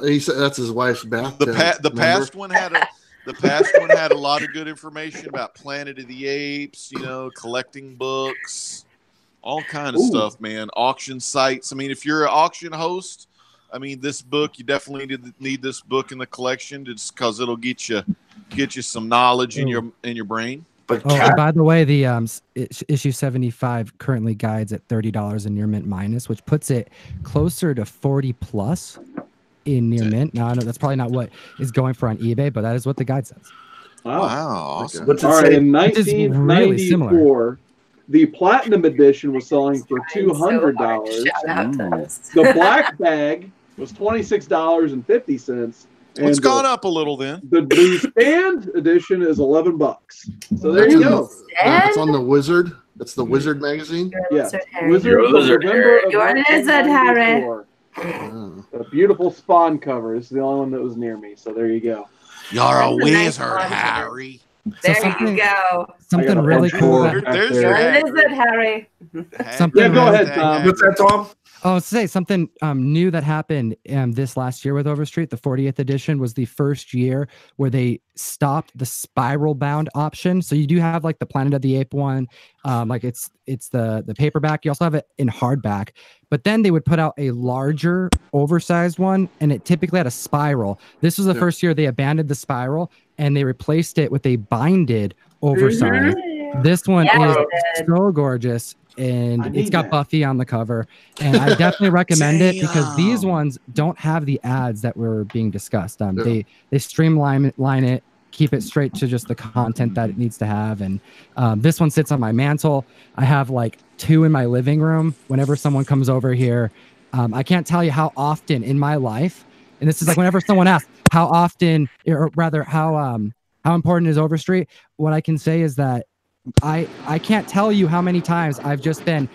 He said that's his wife's bathtub. The past one had a lot of good information about Planet of the Apes, you know, collecting books, all kind of stuff, man. Auction sites. I mean, if you're an auction host, I mean, this book, you definitely need this book in the collection just because it'll get you some knowledge in your brain. But by the way, the issue 75 currently guides at $30 in near mint minus, which puts it closer to 40 plus in near mint. Now I know that's probably not what is going for on eBay, but that is what the guide says. Wow, awesome. What's it say? In 1994, the platinum edition was selling for $200. The black bag was $26.50. It's gone up a little then. The stand edition is $11. So there you go. It's on the Wizard. It's the Wizard magazine. Yeah, Wizard Harry. You're Wizard Harry. A beautiful Spawn cover. This is the only one that was near me. So there you go. You're a wizard, Harry. There you go. Something really cool. You're a wizard, Harry. Something go ahead, Tom. What's that, Tom? Oh, say something new that happened this last year with Overstreet. The 40th edition was the first year where they stopped the spiral bound option. So you do have like the Planet of the Ape one, like it's the paperback. You also have it in hardback, but then they would put out a larger, oversized one, and it typically had a spiral. This was the first year they abandoned the spiral and they replaced it with a binded oversized. This one is so gorgeous. And it's got Buffy on the cover, and I definitely recommend it because these ones don't have the ads that were being discussed. They streamline it keep it straight to just the content that it needs to have. And this one sits on my mantle. I have like 2 in my living room. Whenever someone comes over here, I can't tell you how often in my life, and this is like whenever someone asks how often, or rather how important is Overstreet, what I can say is that I can't tell you how many times I've just been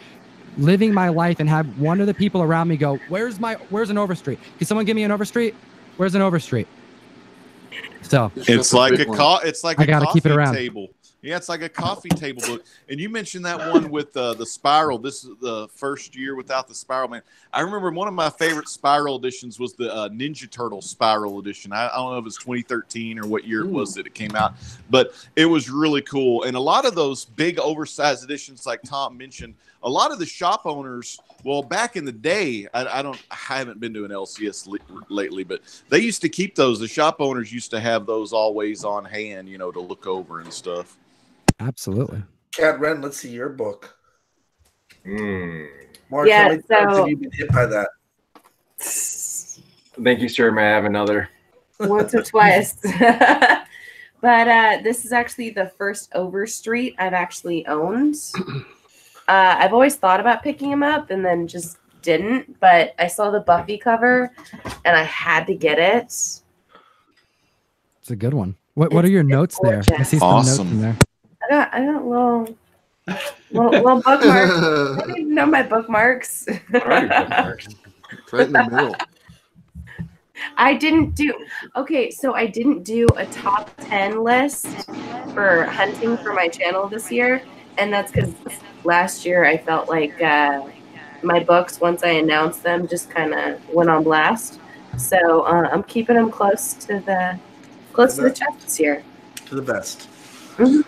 living my life and have one of the people around me go, where's an Overstreet? Can someone give me an Overstreet? Where's an Overstreet? So it's like a gotta keep it coffee around. table. Yeah, it's like a coffee table book. And you mentioned that one with the spiral. This is the first year without the spiral, man. I remember one of my favorite spiral editions was the Ninja Turtle spiral edition. I don't know if it's 2013 or what year it was that it came out, but it was really cool. And a lot of those big oversized editions, like Tom mentioned, a lot of the shop owners, well, back in the day, I haven't been to an LCS lately, but they used to keep those. The shop owners used to have those always on hand, you know, to look over and stuff. Absolutely. KATREN, let's see your book. Mark, Yeah, how many times have you been hit by that? Thank you, sir. May I have another? Once or twice. But this is actually the first Overstreet I've actually owned. I've always thought about picking him up and then just didn't, but I saw the Buffy cover and I had to get it. It's a good one. What are your notes there? I see some notes in there. I got little bookmarks. I don't even know my bookmarks. Right in the middle. I didn't do a top 10 list for hunting for my channel this year, and that's because last year I felt like my books, once I announced them, just kind of went on blast. So I'm keeping them close to the chest this year. To the best. Mm-hmm.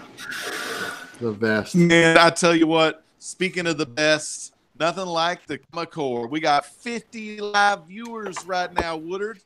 The best. Man, I tell you what, speaking of the best, nothing like the Comic-Con. We got 50 live viewers right now, Woodard.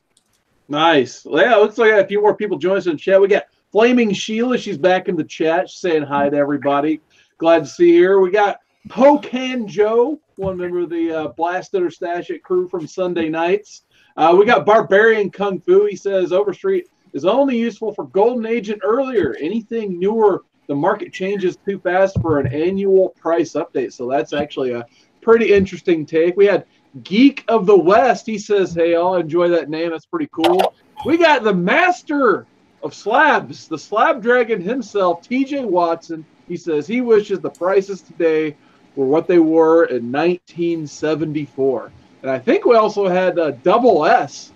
Nice. Well, yeah, it looks like a few more people join us in the chat. We got Flaming Sheila. She's back in the chat saying hi to everybody. Glad to see her. We got Pocan Joe, one member of the Blasted or Stash It crew from Sunday nights. We got Barbarian Kung Fu. He says Overstreet is only useful for Golden Age and earlier. Anything newer, the market changes too fast for an annual price update. So that's actually a pretty interesting take. We had Geek of the West. He says, hey, I'll enjoy that name. That's pretty cool. We got the master of slabs, the slab dragon himself, TJ Watson. He says he wishes the prices today were what they were in 1974. And I think we also had Double S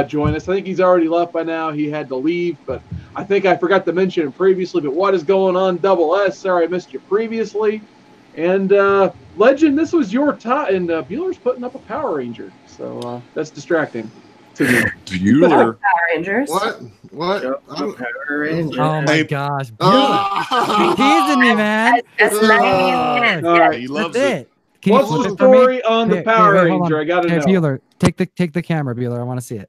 join us. I think he's already left by now. He had to leave, but I think I forgot to mention it previously. But what is going on, Double S? Sorry I missed you previously. And Legend, this was your time, and Bueller's putting up a Power Ranger, so that's distracting to me. Bueller. Power Rangers. What? Power Ranger. Oh my gosh, Bueller. You're teasing me, man. That's 90s. All right. He loves That's it. it. Can you What's flip the it for me? story on the Power hold Ranger? on. I got to know. Bueller, take the camera, Bueller. I want to see it.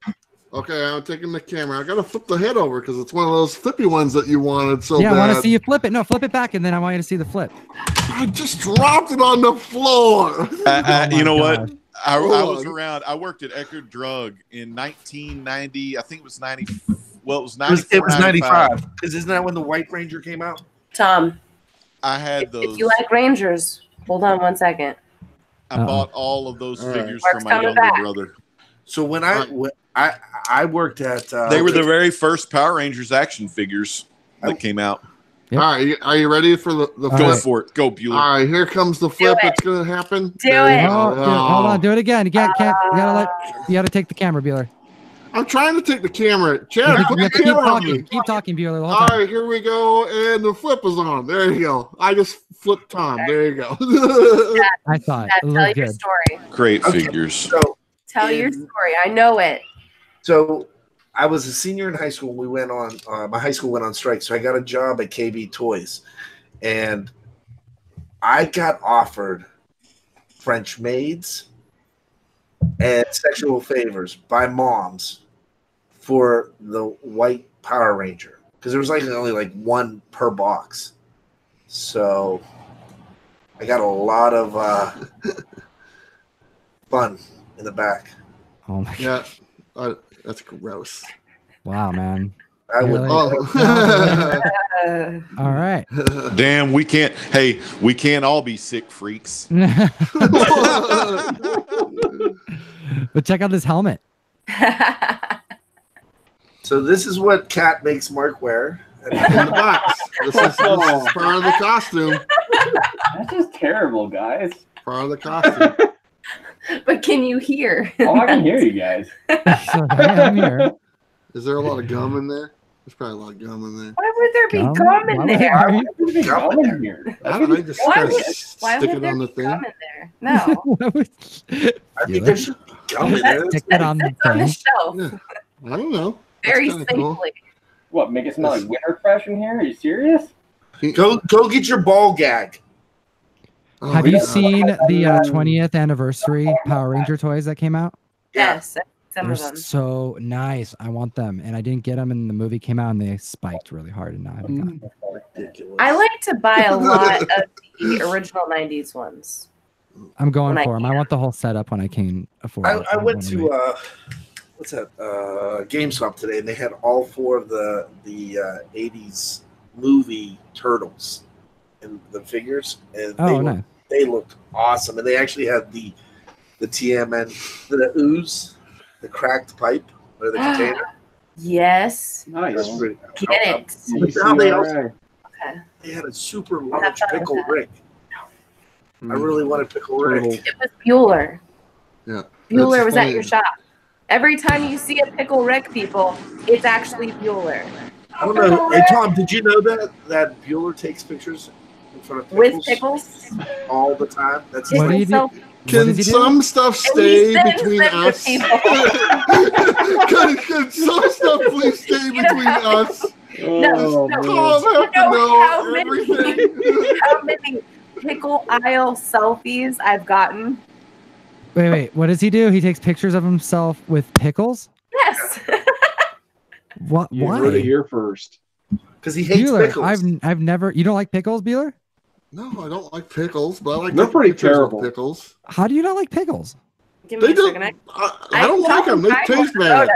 Okay, I'm taking the camera. I gotta flip the head over because it's one of those flippy ones that you wanted so bad. I want to see you flip it. No, flip it back, and then I want you to see the flip. I just dropped it on the floor. You know God. what? I was around. I worked at Eckerd Drug in 1990. I think it was 90. Well, it was 94. It was 95. Because isn't that when the White Ranger came out? Tom, I had those. if you like Rangers, hold on one second. I bought all of those figures Mark's for my coming younger back. brother. So when I worked at They were the very first Power Rangers action figures that came out. Yep. All right, are you ready for the All flip? Go right. for it. Go, Bueller. All right, here comes the flip. it. It's gonna happen. Do There you it. go. Hold on, do it again. You gotta take the camera, Bueller. I'm trying to take the camera. Chad, You put have the to keep camera on me. talking. Keep talking, Bueller. The whole All time. right, here we go, and the flip is on. There you go. I just flipped Tom. There you go. I thought Dad, it tell looked your good. story. Great Okay. figures. So Tell your story. I know it. So I was a senior in high school. We went on my high school went on strike, so I got a job at KB Toys, and I got offered French maids and sexual favors by moms for the white Power Ranger because there was only like one per box. So I got a lot of fun in the back. Oh my god! Yeah, that's gross. Wow, man. I would. Really? Oh. All right. Damn, we can't. Hey, we can't all be sick freaks. But check out this helmet. So this is what Kat makes Mark wear. In the box. This is part of the costume. That's just terrible, guys. Part of the costume. But can you hear? Oh, I can hear you guys. So, I'm here. Is there a lot of gum in there? There's probably a lot of gum in there. Why would there be Gum? gum in Why would there? There's gum in here. I don't know. Just Why kind of would stick it there on the be thing. gum in there? No. I think there should be gum in there. Stick it on the It's on the thing. shelf. Yeah. I don't know. Very That's kinda safely. cool. What, make it smell like winter fresh in here? Are you serious? Go get your ball gag. Oh, Have you yeah. seen the 20th anniversary Power Ranger toys that came out? Yes, some They're of them. so nice. I want them, and I didn't get them, and the movie came out, and they spiked really hard, and now I haven't gotten them. Ridiculous. I like to buy a lot of the original 90s ones. I'm going When I for them. I want the whole setup when I can afford it. I went wanna to what's that? GameStop today, and they had all 4 of the 80s movie turtles and the figures, and Oh, nice. they looked awesome. And they actually had the TMN, the ooze, the cracked pipe or the container. Yes. Nice. That's pretty. Get it. Now they also Okay. they had a super large pickle Rick. I really wanted pickle Turtle. Rick. It was Bueller. Yeah. Bueller That's was funny. at your shop. Every time you see a pickle Rick, people, it's actually Bueller. I don't know. Hey Tom, did you know that Bueller takes pictures in front of pickles With pickles? all the time? That's What do you do? So- What Can does he do? some stuff And he stay sends between them to us? people. Can some stuff please stay between us? No, Oh, no. man. Tom, I have to You know know how everything. How many pickle aisle selfies I've gotten? Wait. What does he do? He takes pictures of himself with pickles? Yes. What? You Why? heard it here first. because he hates Bueller, pickles. I've never. You don't like pickles, Bueller? No, I don't like pickles, but I like They're taking pretty pictures of terrible. Pickles. How do you not like pickles? Give me They a don't. second. I don't like them. They taste bad.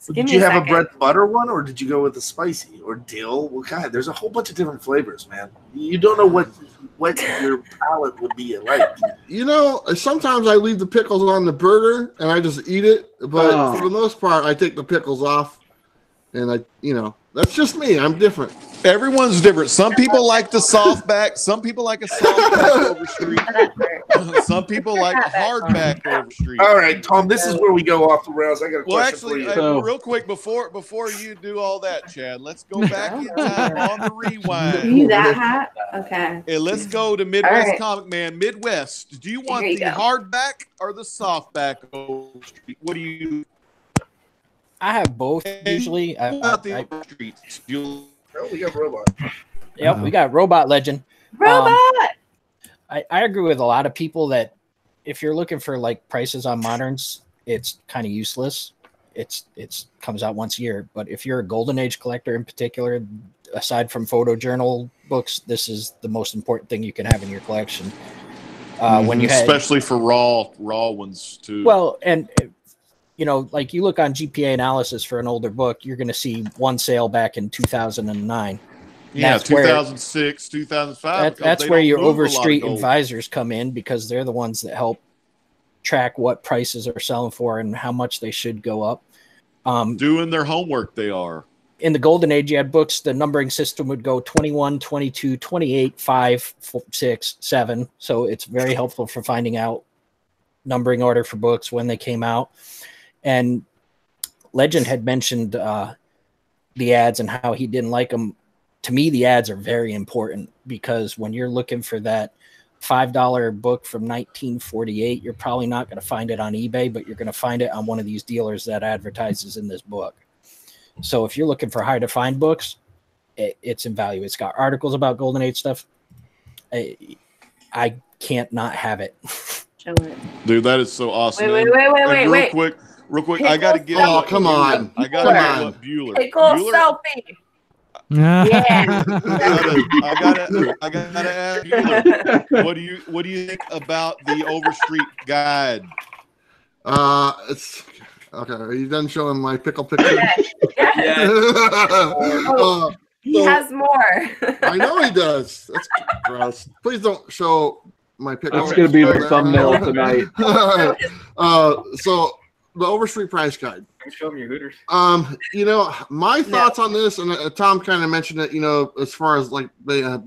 Give Did me you a have a second. bread and butter one, or did you go with the spicy or dill? What kind? There's a whole bunch of different flavors, man. You don't know what your palate would be like. You know, sometimes I leave the pickles on the burger and I just eat it, but Oh. for the most part, I take the pickles off, and that's just me. I'm different. Everyone's different. Some people like the soft back. Some people like a soft back Overstreet. Some people like a hard back Overstreet. All right, Tom, this is where we go off the rails. I got a Well, question actually, for you. So- real quick before you do all that, Chad, let's go back in time on the Are rewind. you that hot? Okay. And let's go to Midwest right. Comic Man. Midwest, do you want Here you the go. hard back or the soft back Overstreet? What do you I have both usually. want the Overstreet? You Oh, we got robot. Yep, we got Robot Legend. Robot. I agree with a lot of people that if you're looking for like prices on moderns, it's kind of useless. It's comes out once a year. But if you're a Golden Age collector in particular, aside from photojournal books, this is the most important thing you can have in your collection. When you had, especially for raw ones too. well, and like you look on GPA analysis for an older book, you're going to see one sale back in 2009. yeah, that's where- 2006, 2005. That's where your Overstreet advisors come in, because they're the ones that help track what prices are selling for and how much they should go up. Doing their homework, they are. In the Golden Age, you had books, the numbering system would go 21, 22, 28, 5, 6, 7. So it's very helpful for finding out numbering order for books when they came out. And Legend had mentioned the ads and how he didn't like them. To me, the ads are very important, because when you're looking for that $5 book from 1948, you're probably not going to find it on eBay, but you're going to find it on one of these dealers that advertises in this book. So if you're looking for hard to find books, it's in value. It's got articles about Golden Age stuff. I can't not have it. Show it. Dude, that is so awesome. Wait, And wait. real quick, I got to get. Oh, come on. I got to Come get on. what Bueller. Pickle Bueller, selfie. Yeah. I gotta ask Bueller, what do you think about the Overstreet guide? I Okay, are you done showing my pickle picture? Yes. He has more. I know he does. That's gross. Please don't show my pickle. That's going to be the thumbnail tonight. So the Overstreet price guide. Show me your Hooters. My thoughts on this, and Tom kind of mentioned it, as far as like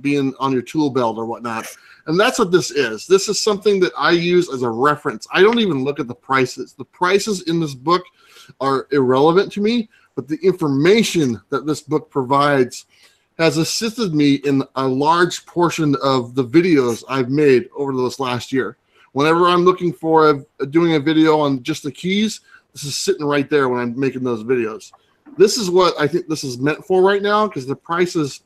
being on your tool belt or whatnot. And that's what this is. This is something that I use as a reference. I don't even look at the prices. The prices in this book are irrelevant to me, but the information that this book provides has assisted me in a large portion of the videos I've made over this last year. Whenever I'm looking for doing a video on just the keys, this is sitting right there when I'm making those videos. This is what I think this is meant for right now, because the prices,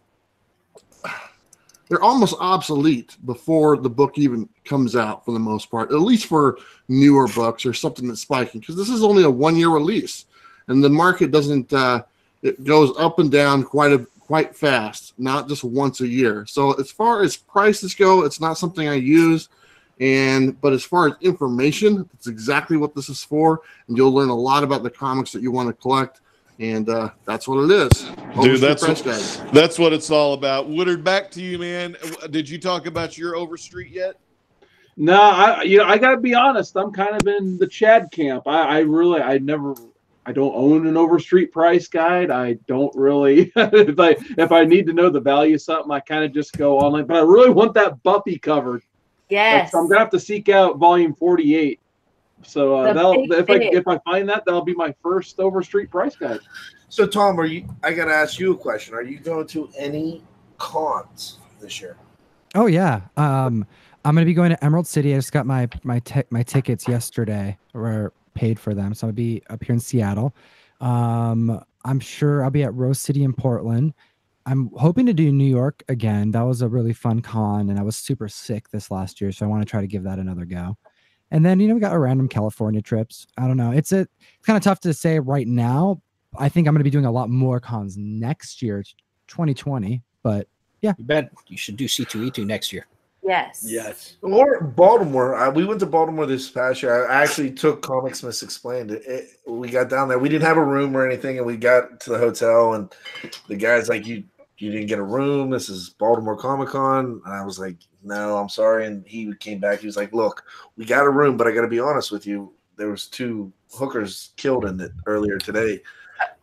they're almost obsolete before the book even comes out for the most part, at least for newer books or something that's spiking, because this is only a 1-year release, and the market doesn't, it goes up and down quite fast, not just once a year. So as far as prices go, it's not something I use. But as far as information, that's exactly what this is for, and you'll learn a lot about the comics that you want to collect, and that's what it is. Dude, that's what it's all about. Woodard, back to you, man. Did you talk about your Overstreet yet? No, I got to be honest. I'm kind of in the Chad camp. I don't own an Overstreet price guide. I don't really. if I need to know the value of something, I kind of just go online. But I really want that Buffy covered. Yes. So I'm gonna have to seek out volume 48. So if I find that, that'll be my first Overstreet price guide. So Tom, I gotta ask you a question. Are you going to any cons this year? Oh yeah. I'm gonna be going to Emerald City. I just got my tickets yesterday, or paid for them. So I'll be up here in Seattle. I'm sure I'll be at Rose City in Portland. I'm hoping to do New York again. That was a really fun con, and I was super sick this last year, so I want to try to give that another go. And then, we got a random California trips. I don't know. It's kind of tough to say right now. I think I'm going to be doing a lot more cons next year, 2020. But yeah, you bet you should do C2E2 next year. Yes. Or Baltimore. We went to Baltimore this past year. I actually took ComicMan Explained. We got down there. We didn't have a room or anything, and we got to the hotel, and the guy's like, you didn't get a room. This is Baltimore Comic-Con. And I was like, no, I'm sorry. And he came back. He was like, look, we got a room, but I got to be honest with you. There was 2 hookers killed in it earlier today.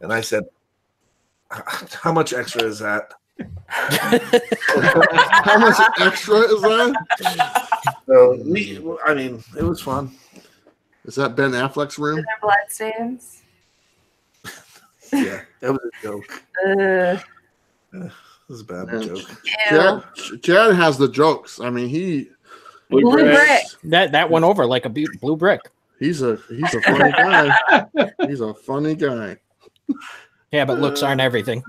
And I said, how much extra is that? How much extra is that? So it was fun. Is that Ben Affleck's room? Are there bloodstains? Yeah, that was a joke. It was a bad joke. Chad has the jokes. I mean, Blue brick. That went over like a blue brick. He's a funny guy. He's a funny guy. Yeah, but looks aren't everything.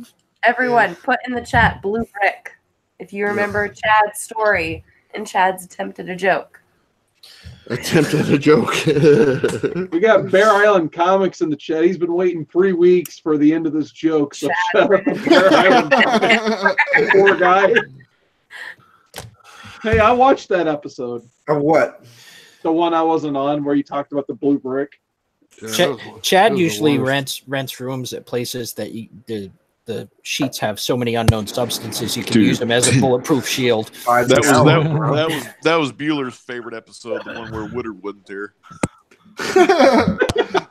Everyone, put in the chat blue brick if you remember Chad's story and Chad's attempted a joke. Attempted a joke. We got Bear Island Comics in the chat. He's been waiting 3 weeks for the end of this joke. So shut up, Bear Island Comics. Poor guy. Hey, I watched that episode. Of what? The one I wasn't on where you talked about the blue brick. Chad usually rents rooms at places that the sheets have so many unknown substances you can use them as a bulletproof shield. That was Bueller's favorite episode, the one where Woodard wasn't there.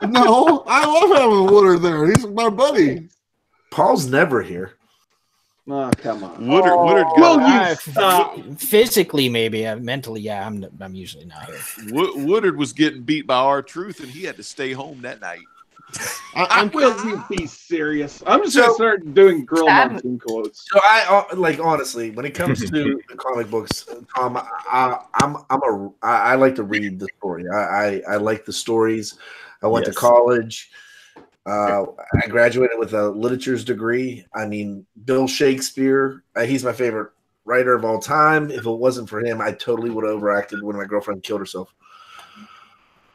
No, I love having Woodard there. He's my buddy. Paul's never here. Oh, come on. Woodard physically, maybe. Mentally, yeah, I'm usually not here. Woodard was getting beat by R-Truth, and he had to stay home that night. I will be serious. I'm just gonna start doing girl mountain quotes. So honestly, when it comes to the comic books, Tom, I like to read the story. I like the stories. I went to college. I graduated with a literature's degree. I mean, Bill Shakespeare. He's my favorite writer of all time. If it wasn't for him, I totally would have overacted when my girlfriend killed herself.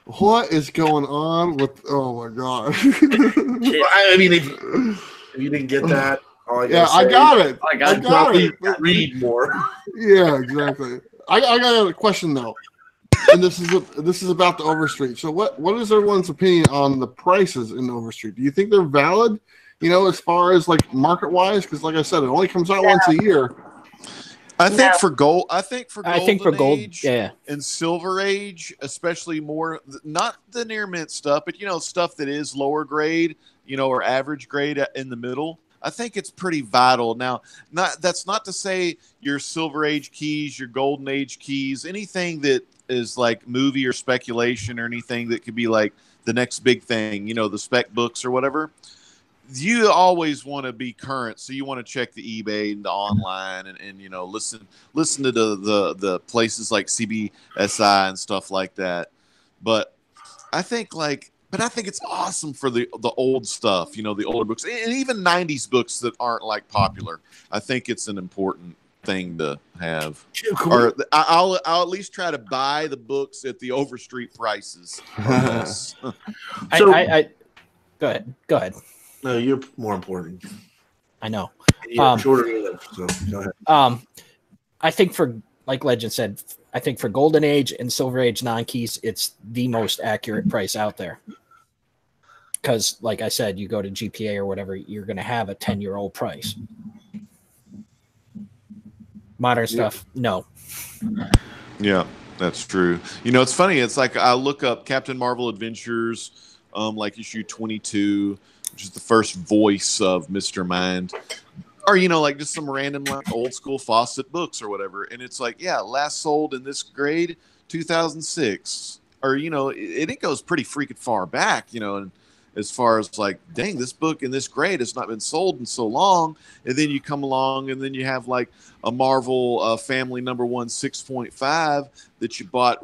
What is going on with? Oh my gosh! I mean, if you didn't get that, I got it. I got it. Read more. Yeah, exactly. I got a question though. and this is about the Overstreet. So what is everyone's opinion on the prices in Overstreet? Do you think they're valid? You know, as far as like market wise, because like I said, it only comes out once a year. I think for gold. I think for gold age and silver age, especially more, not the near mint stuff, but stuff that is lower grade, or average grade in the middle. I think it's pretty vital. Now, that's not to say your silver age keys, your golden age keys, anything that is like movie or speculation or anything that could be like the next big thing, the spec books or whatever. You always want to be current, so you want to check the eBay and the online and listen to the places like CBSI and stuff like that. But I think it's awesome for the old stuff, the older books, and even 90s books that aren't like popular. I think it's an important thing to have. Or I'll at least try to buy the books at the Overstreet prices. So go ahead. No, you're more important. I know. You're shorter to live, so go ahead. I think like Legend said, I think for Golden Age and Silver Age non-keys, it's the most accurate price out there. Because, like I said, you go to GPA or whatever, you're going to have a 10-year-old price. Modern stuff, no. Yeah, that's true. It's funny. It's like I look up Captain Marvel Adventures, like issue 22, which is the first voice of Mr. Mind. Or, like just some random like old school Fawcett books or whatever. And it's like, last sold in this grade, 2006. Or, it goes pretty freaking far back, and as far as like, dang, this book in this grade has not been sold in so long. And then you come along and then you have like a Marvel Family number 1 6.5 that you bought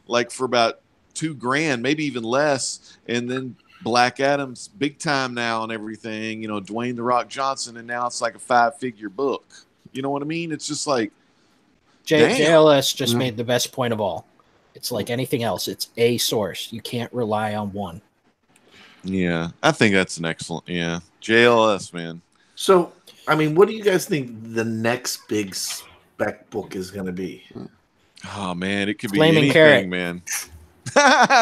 like for about $2,000, maybe even less. And then Black Adam's big time now and everything, Dwayne "The Rock" Johnson, and now it's like a 5-figure book. You know what I mean? It's just like JLS just made the best point of all. It's like anything else. It's a source. You can't rely on one. Yeah, I think that's an excellent. Yeah, JLS, man. So, I mean, what do you guys think the next big spec book is going to be? Oh man, it could be Flaming anything, Carrot. Man.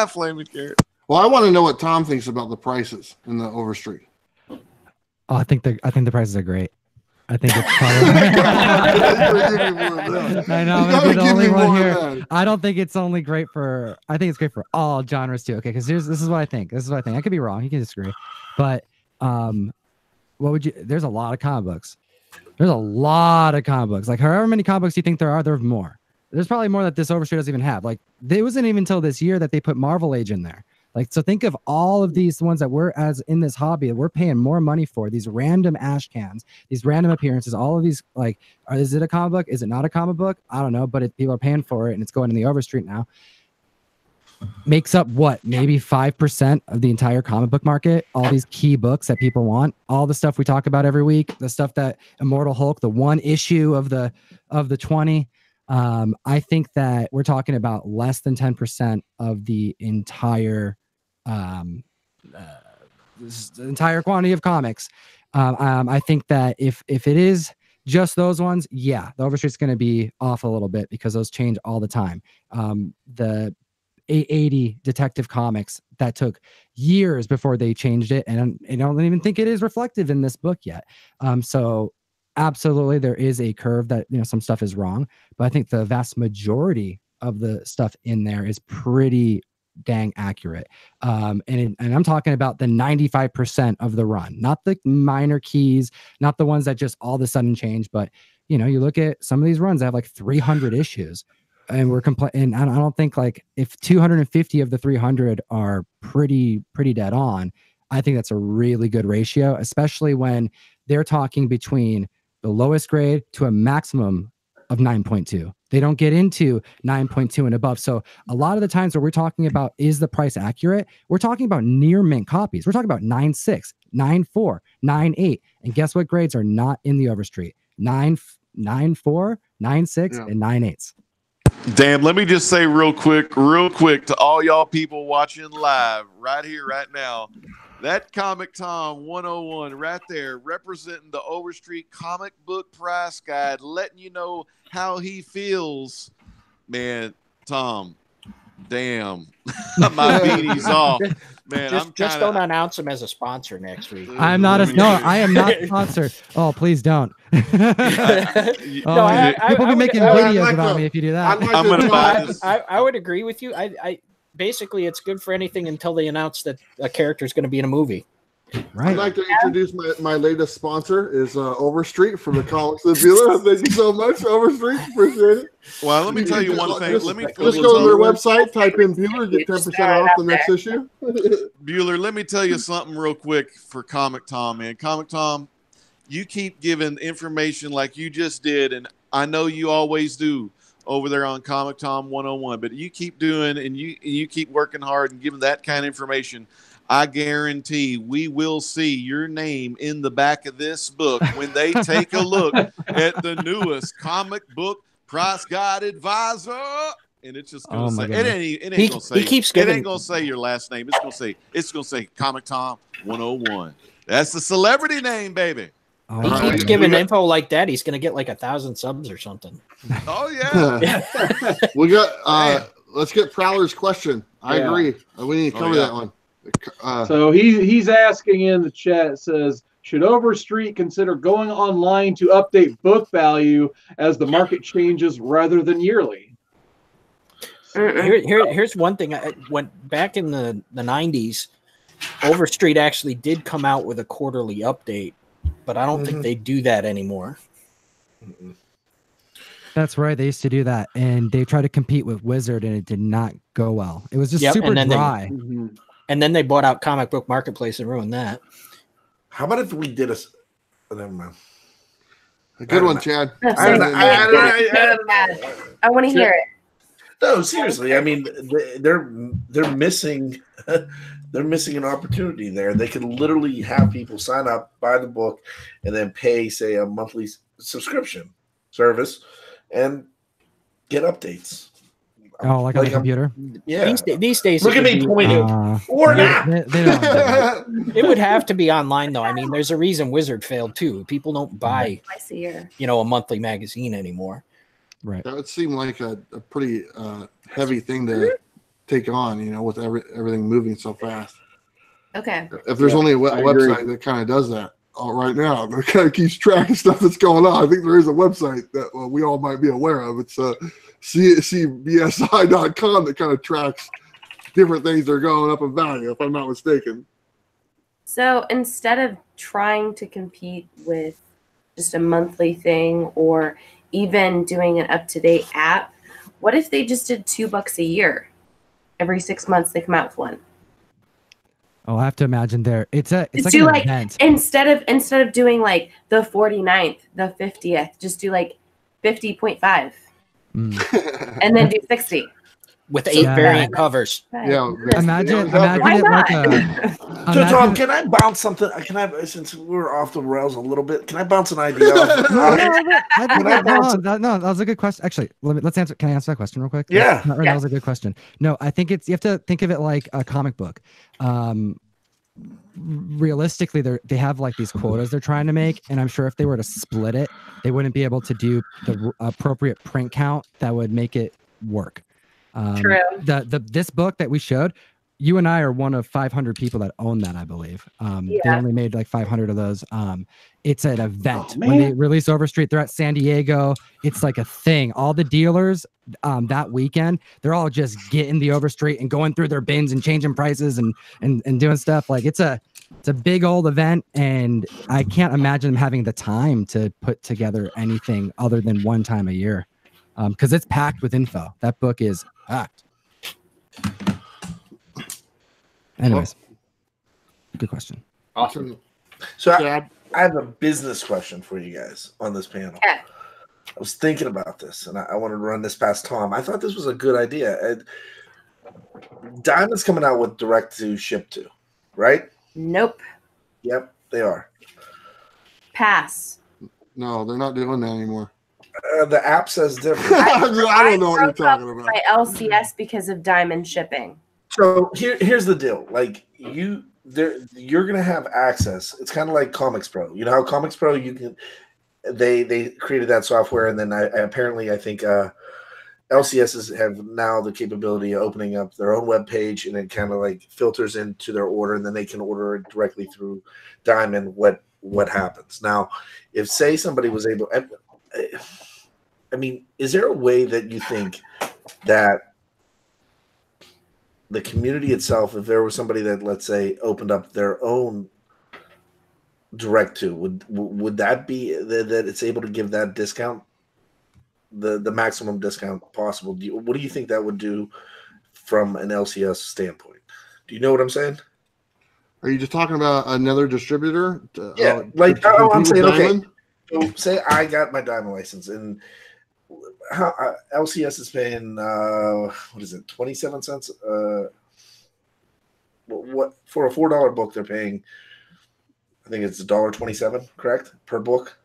Flaming Carrot. Well, I want to know what Tom thinks about the prices in the Overstreet. Oh, I think the prices are great. I think it's probably. I know. I'm gonna be the only one here. I don't think it's only great for. I think it's great for all genres too. Okay, because this is what I think. I could be wrong. You can disagree, but what would you? There's a lot of comic books. Like however many comic books you think there are, there's more. There's probably more that this Overstreet doesn't even have. Like it wasn't even until this year that they put Marvel Age in there. Like, so think of all of these ones that we're as in this hobby, we're paying more money for, these random ash cans, these random appearances, all of these, like, is it a comic book? Is it not a comic book? I don't know, but people are paying for it and it's going in the Overstreet now. Makes up what? Maybe 5% of the entire comic book market. All these key books that people want, all the stuff we talk about every week, the stuff that Immortal Hulk, the one issue of the 20. I think that we're talking about less than 10% of the entire entire quantity of comics. I think that if it is just those ones, the Overstreet's going to be off a little bit because those change all the time. The 880 Detective Comics, that took years before they changed it, and I don't even think it is reflective in this book yet. So absolutely there is a curve that some stuff is wrong, but I think the vast majority of the stuff in there is pretty dang accurate. And I'm talking about the 95% of the run, not the minor keys, not the ones that just all of a sudden change, but you look at some of these runs that have like 300 issues, and we're and I don't think, like, if 250 of the 300 are pretty dead on, I think that's a really good ratio, especially when they're talking between the lowest grade to a maximum of 9.2. They don't get into 9.2 and above. So a lot of the times where we're talking about is the price accurate, we're talking about near mint copies. We're talking about 9.6, 9.4, 9.8. And guess what grades are not in the Overstreet? 9.4, 9.6, and 9.8. Damn, let me just say real quick to all y'all people watching live right here, right now. That COMICTOM101 right there, representing the Overstreet comic book price guide, letting you know how he feels. Man, Tom, Damn, my beanie's off, man. Just don't announce him as a sponsor next week. I'm not I am not sponsored. Oh, please don't. People be making videos about me if you do that. I'm gonna buy this. I would agree with you. I basically it's good for anything until they announce that a character is going to be in a movie. Right. I'd like to introduce my latest sponsor is Overstreet from the Comics of Bueller. Thank you so much, Overstreet. Appreciate it. Well, let me tell you one thing. Just go to their website, type in Bueller, get 10% off the next issue. Bueller, let me tell you something real quick for Comic Tom, man. Comic Tom, you keep giving information like you just did, and I know you always do over there on ComicTom101, but you keep doing and you keep working hard and giving that kind of information. I guarantee we will see your name in the back of this book when they take a look at the newest comic book price guide advisor. And it's just gonna say it ain't gonna say it ain't gonna say your last name. It's gonna say Comic Tom 101. That's the celebrity name, baby. He keeps giving info like that. He's gonna get like 1,000 subs or something. Oh yeah. We got let's get Prowler's question. I agree. We need to cover that one. So he's asking in the chat, it says, should Overstreet consider going online to update book value as the market changes rather than yearly? Here's one thing. I went back in the 90s. Overstreet actually did come out with a quarterly update, but I don't think they do that anymore. That's right. They used to do that, and they tried to compete with Wizard, and it did not go well. It was just super dry. And then they bought out Comic Book Marketplace and ruined that. How about if we did a never mind. A good one, Chad. I want to hear it. No, seriously. I mean, they're missing they're missing an opportunity there. They could literally have people sign up, buy the book, and then pay, say, a monthly subscription service and get updates. Oh, like on a computer? Yeah. These days, look at me pointing. Or not. It would have to be online, though. I mean, there's a reason Wizard failed too. People don't buy, twice a year, a monthly magazine anymore. Right. That would seem like a pretty heavy thing to take on, with everything moving so fast. Okay. If there's only a website that kind of does that right now, that kind of keeps track of stuff that's going on. I think there is a website that we all might be aware of. It's cbsi.com that kind of tracks different things that are going up in value, if I'm not mistaken. So instead of trying to compete with just a monthly thing or even doing an up-to-date app, what if they just did $2 a year? Every 6 months they come out with one. Oh, I have to imagine it's like an event. Instead of doing like the 49th, the 50th, just do like 50.5. And then do 60 with 8 variant covers. Yeah, imagine it like a. So Tom, can I bounce something? Since we're off the rails a little bit, can I bounce an idea? No, that was a good question. Actually, let's answer. Can I answer that question real quick? Yeah, that was a good question. No, I think you have to think of it like a comic book. Realistically, they have like these quotas they're trying to make, and I'm sure if they were to split it, they wouldn't be able to do the appropriate print count that would make it work. True. This book that we showed, you and I are one of 500 people that own that, I believe. They only made like 500 of those. It's an event. When they release Overstreet, they're at San Diego. It's like a thing. All the dealers that weekend, they're all just getting the Overstreet and going through their bins and changing prices and doing stuff. Like it's a big old event, and I can't imagine them having the time to put together anything other than one time a year, because it's packed with info. That book is packed. Anyways, good question. Awesome. So I have a business question for you guys on this panel. Yeah. I was thinking about this, and I wanted to run this past Tom. I thought this was a good idea. Diamond's coming out with direct to ship to, right? Nope. Yep, they are. Pass. No, they're not doing that anymore. The app says different. I don't know what you're talking about. My LCS because of Diamond shipping. So here's the deal. Like you're gonna have access. It's kind of like Comics Pro. You know how Comics Pro they created that software, and then I think LCSs have now the capability of opening up their own web page, and it kind of like filters into their order, and then they can order it directly through Diamond. What happens now? If say somebody was able, I mean, is there a way that you think that the community itself, if there was somebody that, let's say, opened up their own direct to, would that be that it's able to give that discount, the maximum discount possible? What do you think that would do from an LCS standpoint? Do you know what I'm saying? Are you just talking about another distributor? Yeah, I'm saying, okay, so say I got my Diamond license, and how LCS is paying what is it, 27 cents? What for a $4 book they're paying? I think it's $1.27, correct, per book.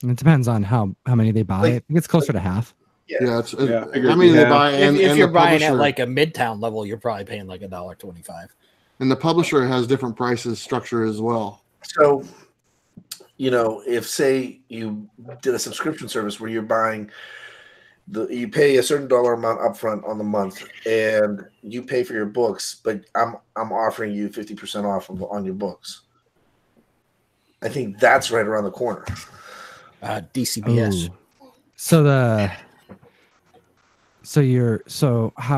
It depends on how many they buy. I think it's closer to half. Yeah, how many they buy, and if you're the buying at publisher, like a midtown level, you're probably paying like $1.25. and the publisher has different prices structure as well. So, if say you did a subscription service where you're buying you pay a certain dollar amount upfront on the month, and you pay for your books, but I'm offering you 50% off on your books. I think that's right around the corner. DCBS. Ooh.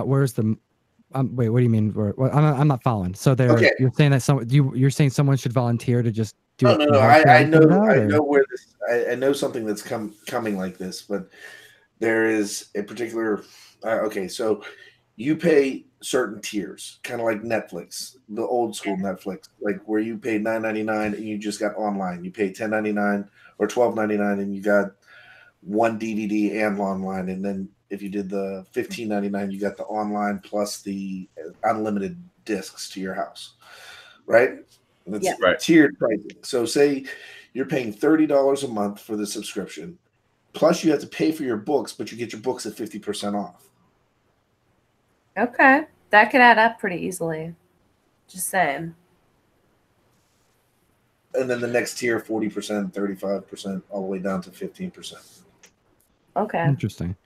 Where's the wait, what do you mean? I'm not following. So you're saying that you're saying someone should volunteer to just do it? No. I know where this. I know something that's coming like this, but there is a particular. Okay, so you pay certain tiers, kind of like Netflix, the old school Netflix, like where you pay $9.99 and you just got online. You pay $10.99 or $12.99 and you got one DVD and online, and then if you did the $15.99, you got the online plus the unlimited discs to your house, right? That's right. Tiered pricing. So say you're paying $30 a month for the subscription, plus you have to pay for your books, but you get your books at 50% off. Okay, that could add up pretty easily. Just saying. And then the next tier, 40%, 35%, all the way down to 15%. Okay. Interesting.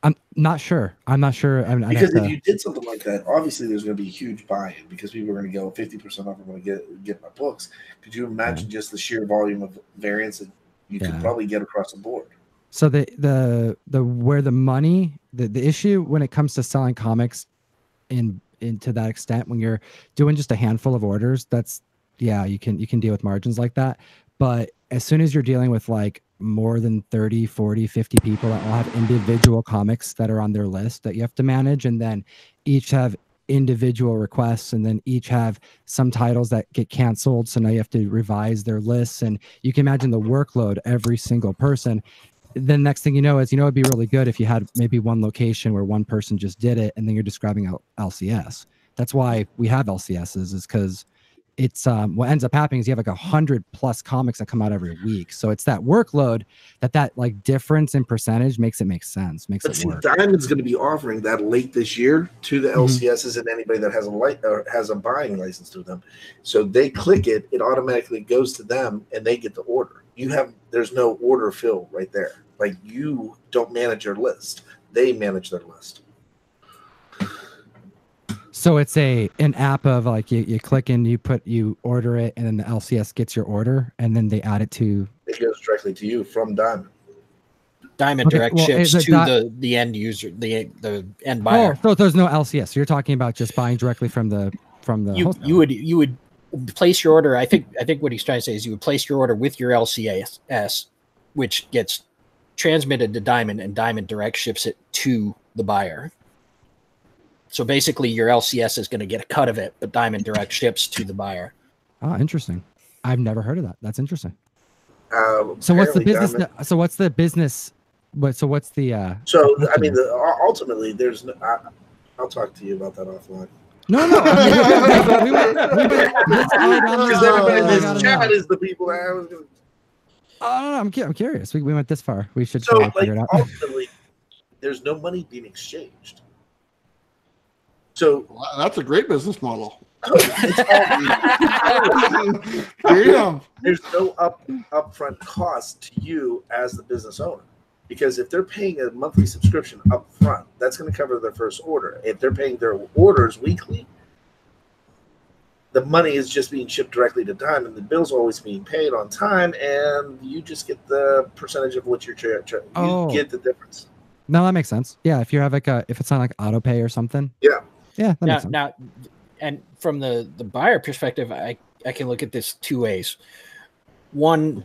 I'm not sure. Because if you did something like that, obviously there's going to be a huge buy-in because people are going to go 50% off. I'm going to get my books. Could you imagine just the sheer volume of variance that you could probably get across the board? So the where the money, the issue when it comes to selling comics to that extent, when you're doing just a handful of orders, you can deal with margins like that. But as soon as you're dealing with like more than 30, 40, 50 people that all have individual comics that are on their list that you have to manage, and then each have individual requests, and then each have some titles that get canceled, so now you have to revise their lists, and you can imagine the workload every single person. Then next thing you know is, it'd be really good if you had maybe one location where one person just did it, and then you're describing LCS. That's why we have LCSs, is because it's what ends up happening is you have like 100+ comics that come out every week. So it's that workload that like difference in percentage makes it make sense. But work. Diamond's going to be offering that late this year to the LCSs and anybody that has a buying license through them. So they click it, it automatically goes to them, and they get the order. There's no order fill right there. Like, you don't manage your list; they manage their list. So it's an app of like you click in, you order it, and then the LCS gets your order, and then they add it to. It goes directly to you from Diamond. Diamond direct ships to the end user, the end buyer. Oh, so there's no LCS. So you're talking about just buying directly from the. You would place your order. I think what he's trying to say is you would place your order with your LCS, which gets transmitted to Diamond, and Diamond direct ships it to the buyer. So basically, your LCS is going to get a cut of it, but Diamond direct ships to the buyer. Oh, interesting. I've never heard of that. That's interesting. So what's the business? What's the business? What's the? Ultimately, there's no. I'll talk to you about that offline. No. Because everybody in this chat is the people that I was going to. I'm curious. We went this far. We should figure it out. Ultimately, there's no money being exchanged. So that's a great business model. Damn. There's no upfront cost to you as the business owner. Because if they're paying a monthly subscription up front, that's going to cover their first order. If they're paying their orders weekly, the money is just being shipped directly to Diamond. The bill's always being paid on time, and you just get the percentage of what you're you get the difference. No, that makes sense. Yeah, if you have like if it's not like auto pay or something. Yeah. Yeah, that makes sense. Now, and from the buyer perspective, I can look at this two ways. One,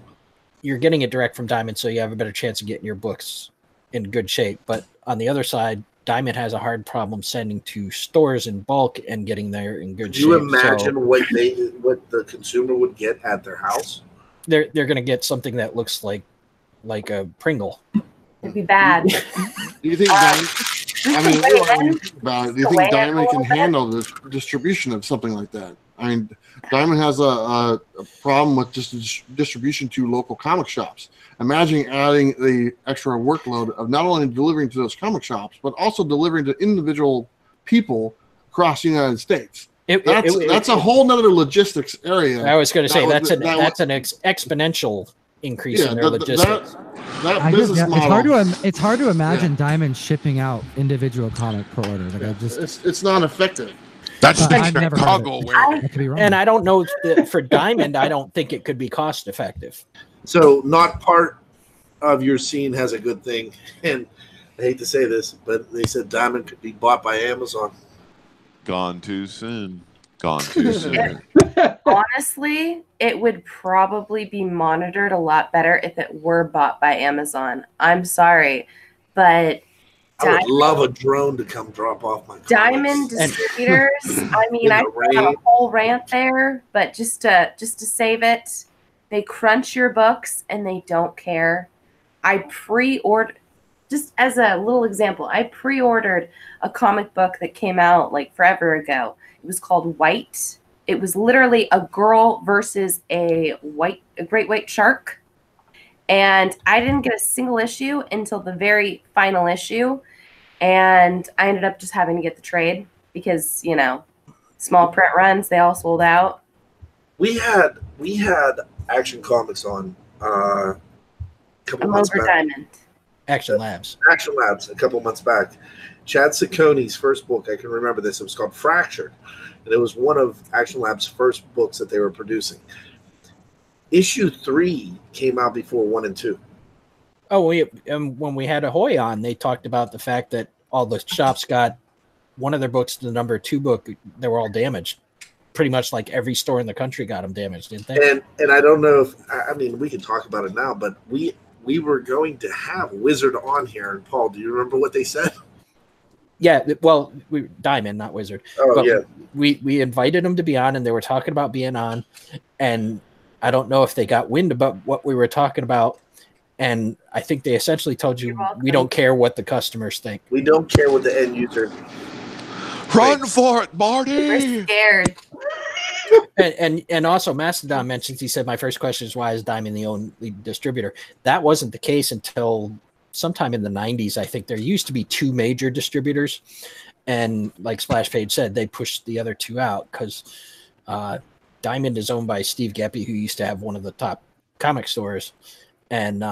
you're getting it direct from Diamond, so you have a better chance of getting your books in good shape. But on the other side, Diamond has a hard problem sending to stores in bulk and getting there in good shape. Can you imagine what the consumer would get at their house? They're going to get something that looks like a Pringle. It'd be bad. Do you think Diamond? I mean, when you think about it, do you think Diamond can handle the distribution of something like that? I mean, Diamond has a problem with just distribution to local comic shops. Imagine adding the extra workload of not only delivering to those comic shops, but also delivering to individual people across the United States. That's a whole nother logistics area. I was going to say that's an exponential increase in their logistics. It's hard to imagine Diamond shipping out individual comic per order. Like it's not effective. That's I've never cargo I could be wrong. And I don't know for Diamond, I don't think it could be cost effective. So not part of your scene has a good thing, and I hate to say this, but they said Diamond could be bought by Amazon. Gone too soon. Gone too soon. Honestly, it would probably be monitored a lot better if it were bought by Amazon. I'm sorry, but I would love a drone to come drop off my Diamond distributors. I mean, I have a whole rant there, but just to save it, they crunch your books and they don't care. I pre-ordered, just as a little example, I pre-ordered a comic book that came out like forever ago. It was called White. It was literally a girl versus a great white shark. And I didn't get a single issue until the very final issue. And I ended up just having to get the trade because, you know, small print runs, they all sold out. We had Action Comics on a couple months back. Diamond. Action Labs a couple months back. Chad Sacconi's first book, I can remember this, it was called Fractured. And it was one of Action Labs' first books that they were producing. Issue 3 came out before 1 and 2. Oh, when we had Ahoy on, they talked about the fact that all the shops got one of their books, the number 2 book, they were all damaged. Pretty much like every store in the country got them damaged, didn't they? And I don't know if, I mean, we can talk about it now, but we were going to have Wizard on here. And Paul, do you remember what they said? Yeah, well, Diamond, not Wizard. Oh, but yeah. We invited them to be on, and they were talking about being on. And I don't know if they got wind about what we were talking about. And I think they essentially told you, we don't care what the customers think. We don't care what the end user. Run for it, Marty! We're scared. And also Mastodon mentions, he said, my first question is, why is Diamond the only distributor? That wasn't the case until sometime in the 90s. I think there used to be 2 major distributors. And like Splash Page said, they pushed the other 2 out because Diamond is owned by Steve Geppi, who used to have one of the top comic stores. And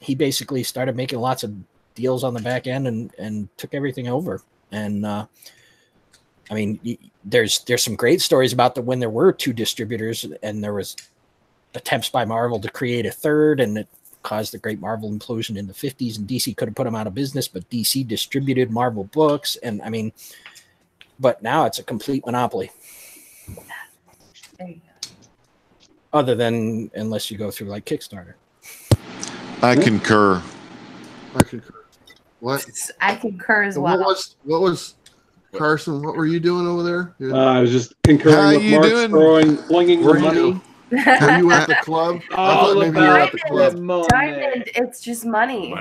he basically started making lots of deals on the back end and took everything over. And I mean, there's some great stories about when there were 2 distributors and there was attempts by Marvel to create a third, and it caused the great Marvel implosion in the 50s, and DC could have put them out of business, but DC distributed Marvel books. And I mean, but now it's a complete monopoly. There you go. Other than unless you go through like Kickstarter. I concur. What? I concur as well. What was Carson? What were you doing over there? I was just concurring with Mark flinging the money. Were you at the club? I thought maybe you were at the club. Diamond, it's just money.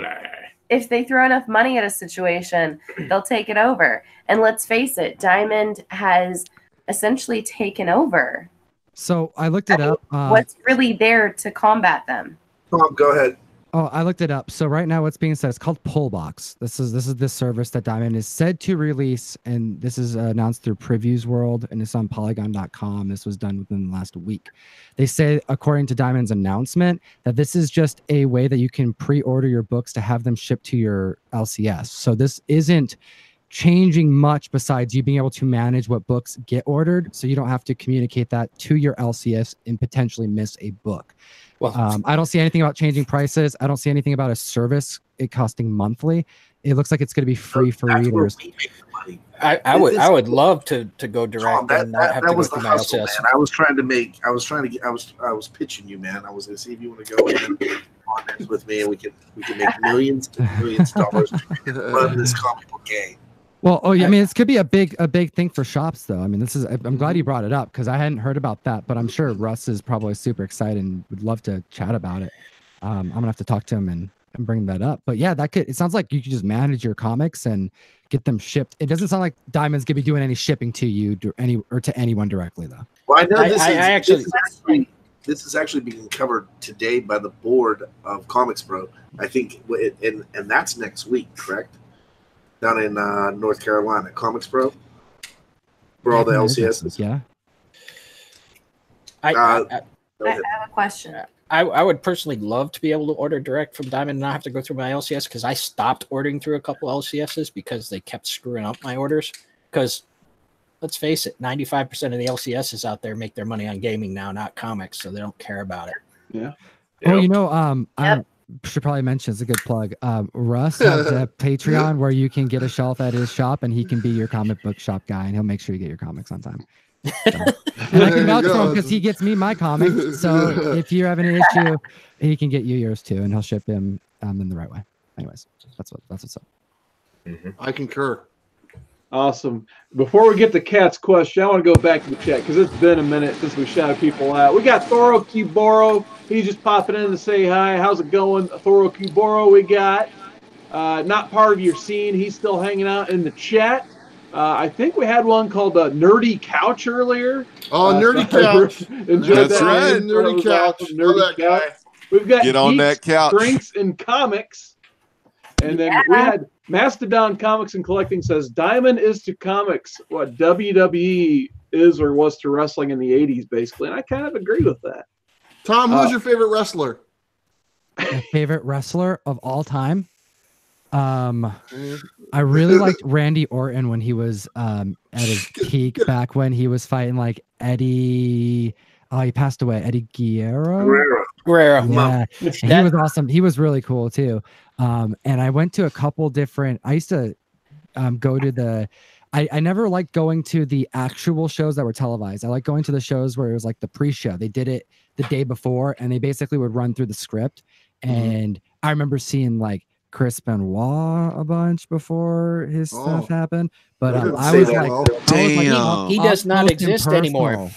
If they throw enough money at a situation, they'll take it over. And let's face it, Diamond has essentially taken over. So I looked it up. What's really there to combat them? Tom, go ahead. Oh, I looked it up. So right now, what's being said, it's called Pullbox. This is the service that Diamond is said to release, and this is announced through Previews World, and it's on Polygon.com. This was done within the last week. They say, according to Diamond's announcement, that this is just a way that you can pre-order your books to have them shipped to your LCS. So this isn't changing much besides you being able to manage what books get ordered, so you don't have to communicate that to your LCS and potentially miss a book. Well, I don't see anything about changing prices. I don't see anything about a service it costing monthly. It looks like it's going to be free for readers. I would love to go direct and not have to go through my LCS. Man. I was pitching you, man. I was going to see if you want to go in on this with me, and we can make millions and millions of dollars run this comic book game. Well, I mean, this could be a big thing for shops, though. I mean, I'm glad you brought it up because I hadn't heard about that, but I'm sure Russ is probably super excited and would love to chat about it. I'm gonna have to talk to him and bring that up. But yeah, it sounds like you could just manage your comics and get them shipped. It doesn't sound like Diamond's gonna be doing any shipping to you or to anyone directly, though. Well, I know this is actually being covered today by the board of Comics Pro. I think, and that's next week, correct? Down in North Carolina, Comics Pro, for all the LCSs. Yeah. I have a question. I would personally love to be able to order direct from Diamond and not have to go through my LCS, because I stopped ordering through a couple LCSs because they kept screwing up my orders. Because let's face it, 95% of the LCSs out there make their money on gaming now, not comics, so they don't care about it. Yeah. Oh, I should probably mention, it's a good plug. Russ has a Patreon where you can get a shelf at his shop, and he can be your comic book shop guy, and he'll make sure you get your comics on time. So. And I can vouch for him because he gets me my comics. So if you're having an issue, he can get you yours too, and he'll ship them in the right way. Anyways, that's what's up. Mm-hmm. I concur. Awesome. Before we get to Kat's question, I want to go back to the chat because it's been a minute since we shouted people out. We got Thoro Kiboro. He's just popping in to say hi. How's it going, Thoro Kiboro? We got not part of your scene. He's still hanging out in the chat. I think we had one called Nerdy Couch earlier. Oh, Nerdy Couch. Enjoyed That's that. Right. Nerdy Couch. Awesome. Nerdy Couch. We've got Get on that couch. Drinks and Comics. And then we had Mastodon Comics and Collecting says Diamond is to comics what WWE is or was to wrestling in the 80s, basically. And I kind of agree with that. Tom, who's your favorite wrestler? My favorite wrestler of all time? I really liked Randy Orton when he was at his peak back when he was fighting like Eddie. Oh, he passed away. Eddie Guerrero. Yeah, he was awesome. He was really cool too. And I went to a couple different. I used to go to the. I never liked going to the actual shows that were televised. I like going to the shows where it was like the pre-show. They did it the day before, and they basically would run through the script. And I remember seeing like Chris Benoit a bunch before his stuff happened. But I was like, he does not exist anymore. Up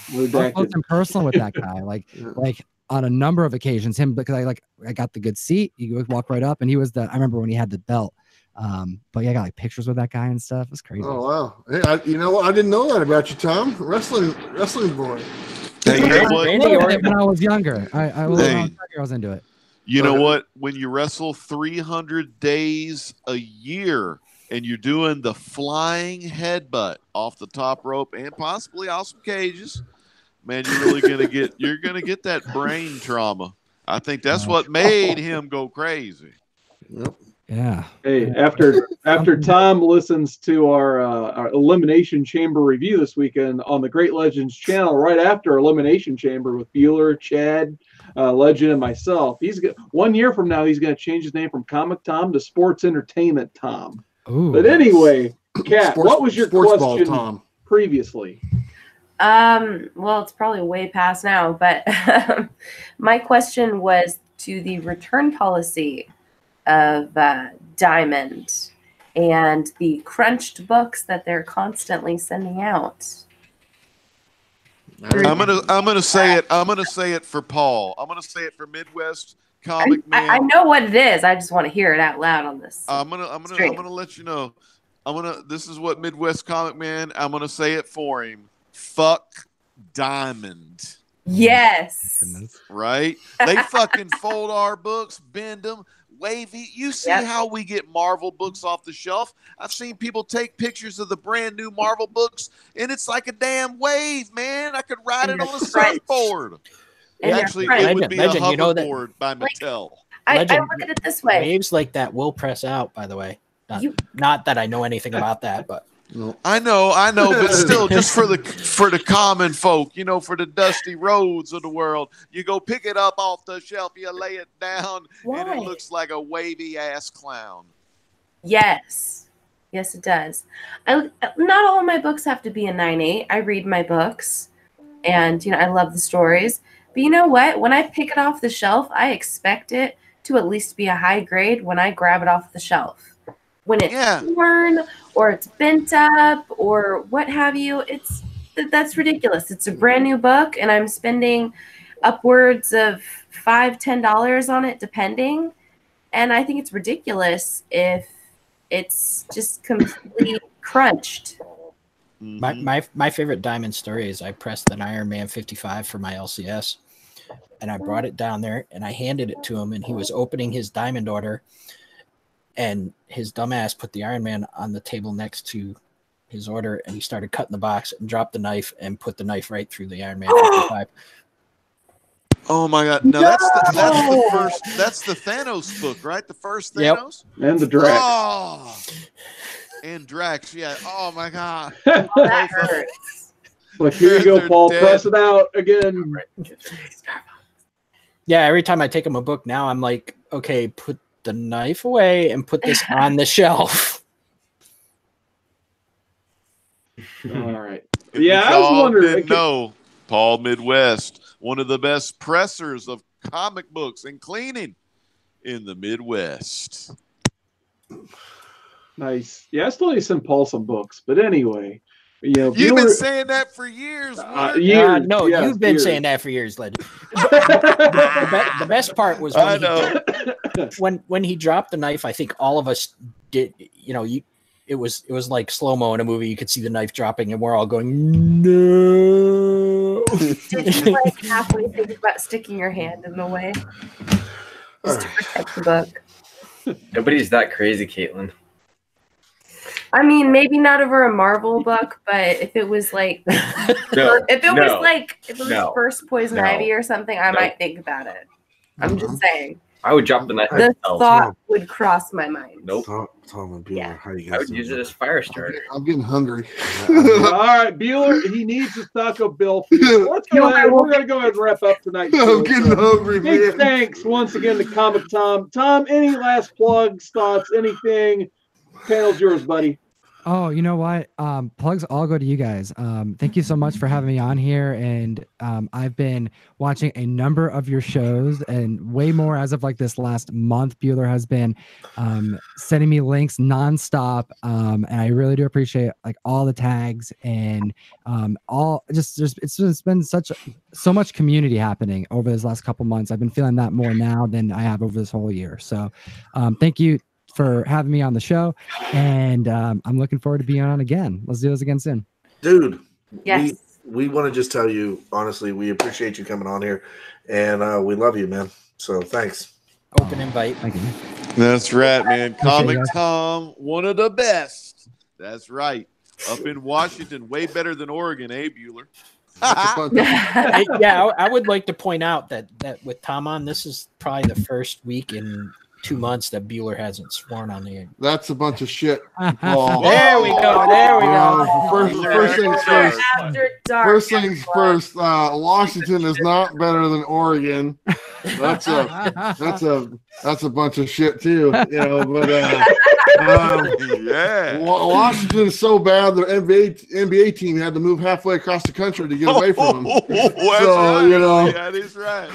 close and personal with that guy, like on a number of occasions. Him, because I got the good seat. You would walk right up, and he was I remember when he had the belt. But yeah, I got like pictures with that guy and stuff. It's crazy. Oh wow! Hey, you know what? I didn't know that about you, Tom. Wrestling boy. Hey, you know what? When I was younger, I was into it. You know what? When you wrestle 300 days a year and you're doing the flying headbutt off the top rope and possibly off some cages, man, you're really gonna get that brain trauma. I think that's what made him go crazy. Yep. Yeah. Hey, after Tom listens to our Elimination Chamber review this weekend on the Great Legends channel, right after Elimination Chamber with Bueller, Chad, Legend, and myself, 1 year from now he's going to change his name from Comic Tom to Sports Entertainment Tom. Ooh. But anyway, Kat, what was your question Tom previously? Well, it's probably way past now, but my question was to the return policy of Diamond and the crunched books that they're constantly sending out. I'm gonna say it. I'm gonna say it for Paul. I'm gonna say it for Midwest ComicMan. I know what it is. I just want to hear it out loud on this. I'm gonna let you know. This is what Midwest ComicMan. I'm gonna say it for him. Fuck Diamond. Yes. Right? They fucking fold our books, bend them, wavy. You see how we get Marvel books off the shelf? I've seen people take pictures of the brand new Marvel books, and it's like a damn wave, man. I could ride it on a surfboard. Actually, it would be a hoverboard by Mattel. I look at it this way. Waves like that will press out, by the way. Not that I know anything about that, but I know, but still, just for the common folk, you know, for the dusty roads of the world, you go pick it up off the shelf, you lay it down, and it looks like a wavy ass clown. Yes, it does. Not all of my books have to be a 9.8. I read my books, and you know, I love the stories. But you know what? When I pick it off the shelf, I expect it to at least be a high grade when I grab it off the shelf. When it's torn or it's bent up or what have you, that's ridiculous. It's a brand new book, and I'm spending upwards of $5-10 on it, depending. And I think it's ridiculous if it's just completely crunched. My favorite diamond story is I pressed an Iron Man 55 for my LCS, and I brought it down there and I handed it to him, and he was opening his diamond order, and his dumbass put the Iron Man on the table next to his order, and he started cutting the box and dropped the knife and put the knife right through the Iron Man 55. Oh my God! No, that's the Thanos book, right? The first Thanos and the Drax. Oh, and Drax, yeah. Oh my God! That hurts. Like, here you go, Paul. Press it out again. Yeah, every time I take him a book now, I'm like, okay, put the knife away and put this on the shelf. All right. Yeah, I was wondering. No, Paul Midwest, one of the best pressers of comic books and cleaning in the Midwest. Nice. Yeah, I still need to send Paul some books, but anyway. You know, you've been saying that for years. No, you've been saying that for years, Legend. The best part was when he dropped the knife. I think all of us did. You know, it was like slow mo in a movie. You could see the knife dropping, and we're all going, "No!" Did you like halfway think about sticking your hand in the way just to protect the book? Nobody's that crazy, Caitlin. I mean, maybe not over a Marvel book, but if it was like, if it was First Poison Ivy or something, I might think about it. I'm just saying. I would drop the knife. The thought would cross my mind. Nope. Tom and Bueller, how you guys? I would use it as fire starter. I'm getting hungry. All right, Bueller, he needs a Taco Bell. Let's go ahead. We're going to go ahead and wrap up tonight. I'm getting hungry, man. Big thanks once again to Comic Tom. Tom, any last plugs, thoughts, anything? Panel's yours, buddy. Oh, you know what? Plugs all go to you guys. Thank you so much for having me on here. And I've been watching a number of your shows, and way more as of like this last month. Bueller has been sending me links nonstop. And I really do appreciate like all the tags and it's been so much community happening over this last couple months. I've been feeling that more now than I have over this whole year. So thank you for having me on the show, and I'm looking forward to being on again. Let's do this again soon. Dude, yes. We want to just tell you, honestly, we appreciate you coming on here, and we love you, man. So thanks. Open invite. Thank you. That's right, man. Comic Tom, one of the best. That's right. Up in Washington, way better than Oregon, Bueller? Yeah, I would like to point out that with Tom on, this is probably the first week in 2 months that Bueller hasn't sworn on the air. That's a bunch of shit. Oh. There we go. There we go. First things first. After dark. First things first. Washington is not better than Oregon. That's a bunch of shit too. You know, but yeah. Washington is so bad. The NBA team had to move halfway across the country to get away from them. So you know, that is right.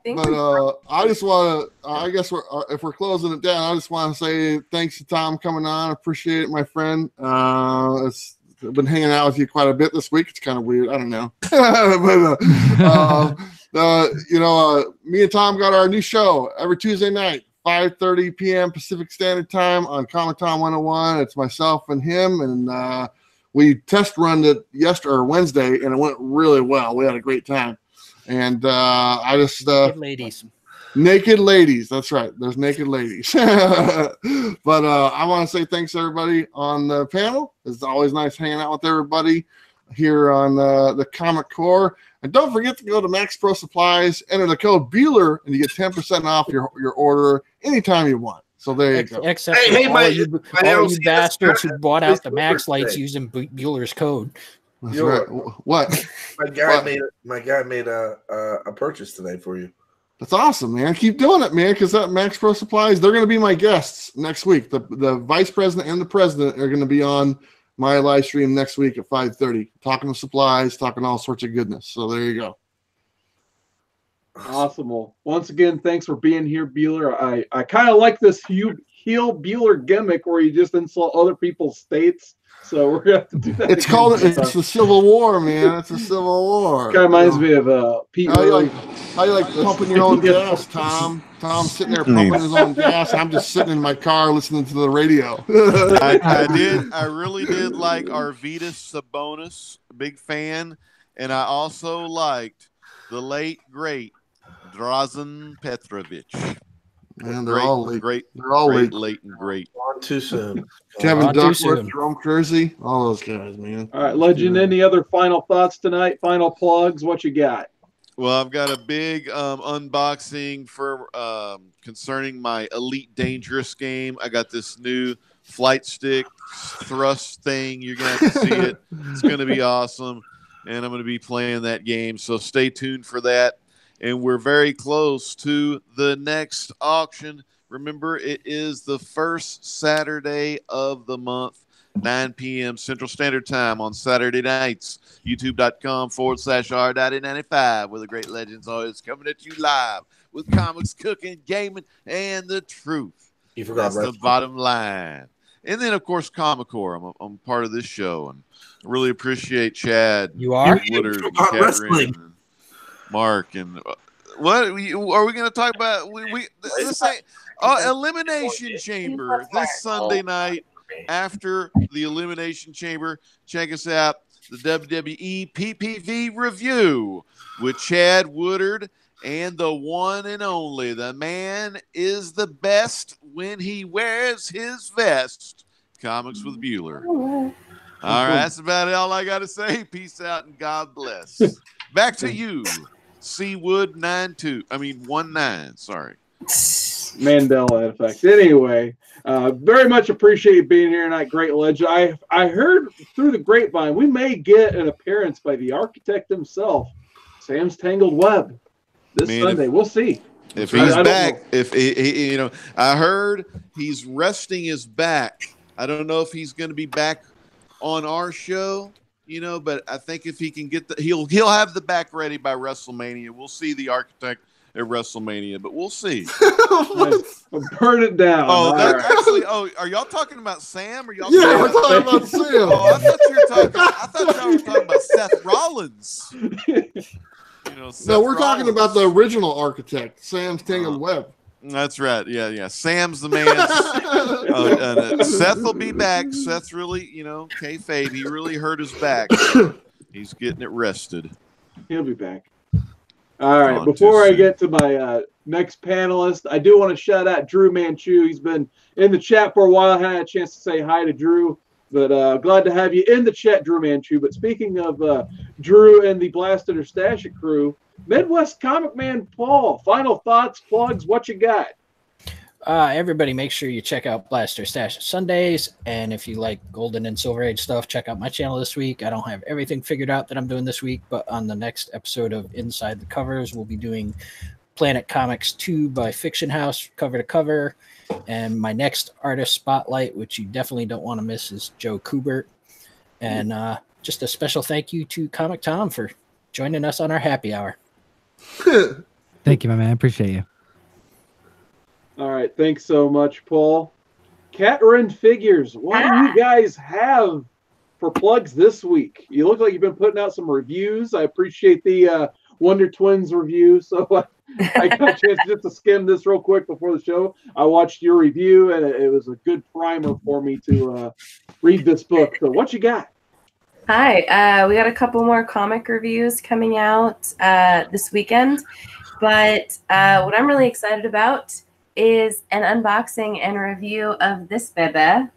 But I just want to, I guess if we're closing it down, I just want to say thanks to Tom coming on. Appreciate it, my friend. I've been hanging out with you quite a bit this week. It's kind of weird. I don't know. But, me and Tom got our new show every Tuesday night, 5:30 p.m. Pacific Standard Time on COMICTOM101. It's myself and him, and we test run it yesterday or Wednesday, and it went really well. We had a great time. And I just naked ladies. That's right. There's naked ladies. But I want to say thanks to everybody on the panel. It's always nice hanging out with everybody here on the Comic Core. And don't forget to go to Max Pro Supplies, enter the code BUELLER, and you get 10% off your order anytime you want. So there you go. Except for all you bastards who bought out the Max Lights using Bueller's code. That's right. What? My guy made a purchase today for you. That's awesome, man. Keep doing it, man, because that Max Pro Supplies, they're going to be my guests next week. The vice president and the president are going to be on my live stream next week at 5:30, talking supplies, talking all sorts of goodness. So there you go. Awesome. Well, once again, thanks for being here, Bueller. I kind of like this heel Bueller gimmick where you just insult other people's states. So we're gonna have to do that. It's the Civil War, man. It's a Civil War. Kind of reminds me of Pete. How you like pumping your own gas, Tom? Tom's sitting there pumping his own gas. I'm just sitting in my car listening to the radio. I really did like Arvydas Sabonis, big fan, and I also liked the late great Drazen Petrovic. Man, they're all late. They're all late and great. On too soon. Kevin Duckworth, Jerome Kersey, all those guys, man. All right, Legend, any other final thoughts tonight? Final plugs? What you got? Well, I've got a big unboxing for concerning my Elite Dangerous game. I got this new flight stick thrust thing. You're going to have to see it. It's going to be awesome, and I'm going to be playing that game, so stay tuned for that. And we're very close to the next auction. Remember, it is the first Saturday of the month, 9 p.m. Central Standard Time on Saturday nights. YouTube.com/r.95, where the great legends always coming at you live with comics, cooking, gaming, and the truth. You forgot That's the bottom line. And then, of course, Comic Core. I'm part of this show, and I really appreciate Chad. You are? Woodard, and KATREN, and Mark, and what are we going to talk about? This ain't Elimination Chamber this Sunday night after the Elimination Chamber. Check us out, the WWE PPV review with Chad Woodard and the one and only. The man is the best when he wears his vest. Comics with Bueller. All right, that's about all I got to say. Peace out and God bless. Back to you. Seawood 19. Sorry. Mandela effect. Anyway, very much appreciate you being here tonight. Great legend. I heard through the grapevine we may get an appearance by the architect himself, Sam's Tangled Web, this Sunday. We'll see. If he's back, if he, I heard he's resting his back. I don't know if he's going to be back on our show. But I think if he can get he'll have the back ready by WrestleMania. We'll see the architect at WrestleMania, but we'll see. Burn it down. Are y'all talking about Sam? Or y'all? Yeah, we're talking about Sam. I thought y'all were talking about Seth Rollins. No, we're talking about the original architect, Sam's Tangled Web. That's right. Yeah. Sam's the man. Seth will be back. Seth really, kayfabe, he really hurt his back. He's getting it rested. He'll be back. All right. Before I get to my next panelist, I do want to shout out Drew Manchu. He's been in the chat for a while. I had a chance to say hi to Drew, but glad to have you in the chat, Drew Manchu. But speaking of Drew and the Blasted or Stash It crew, Midwest Comic Man Paul, final thoughts, plugs, what you got? Everybody make sure you check out Blaster Stash Sundays, and if you like Golden and Silver Age stuff, check out my channel this week. I don't have everything figured out that I'm doing this week, but on the next episode of Inside the Covers, we'll be doing Planet Comics 2 by Fiction House, cover to cover, and my next artist spotlight, which you definitely don't want to miss, is Joe Kubert. And just a special thank you to Comic Tom for joining us on our happy hour. Thank you, my man. I appreciate you. All right. Thanks so much, Paul. KATREN Figures, what do you guys have for plugs this week? You look like you've been putting out some reviews. I appreciate the Wonder Twins review. So I got a chance just to skim this real quick before the show. I watched your review, and it was a good primer for me to read this book. So what you got? Hi. We got a couple more comic reviews coming out this weekend, but what I'm really excited about is an unboxing and review of this bebe,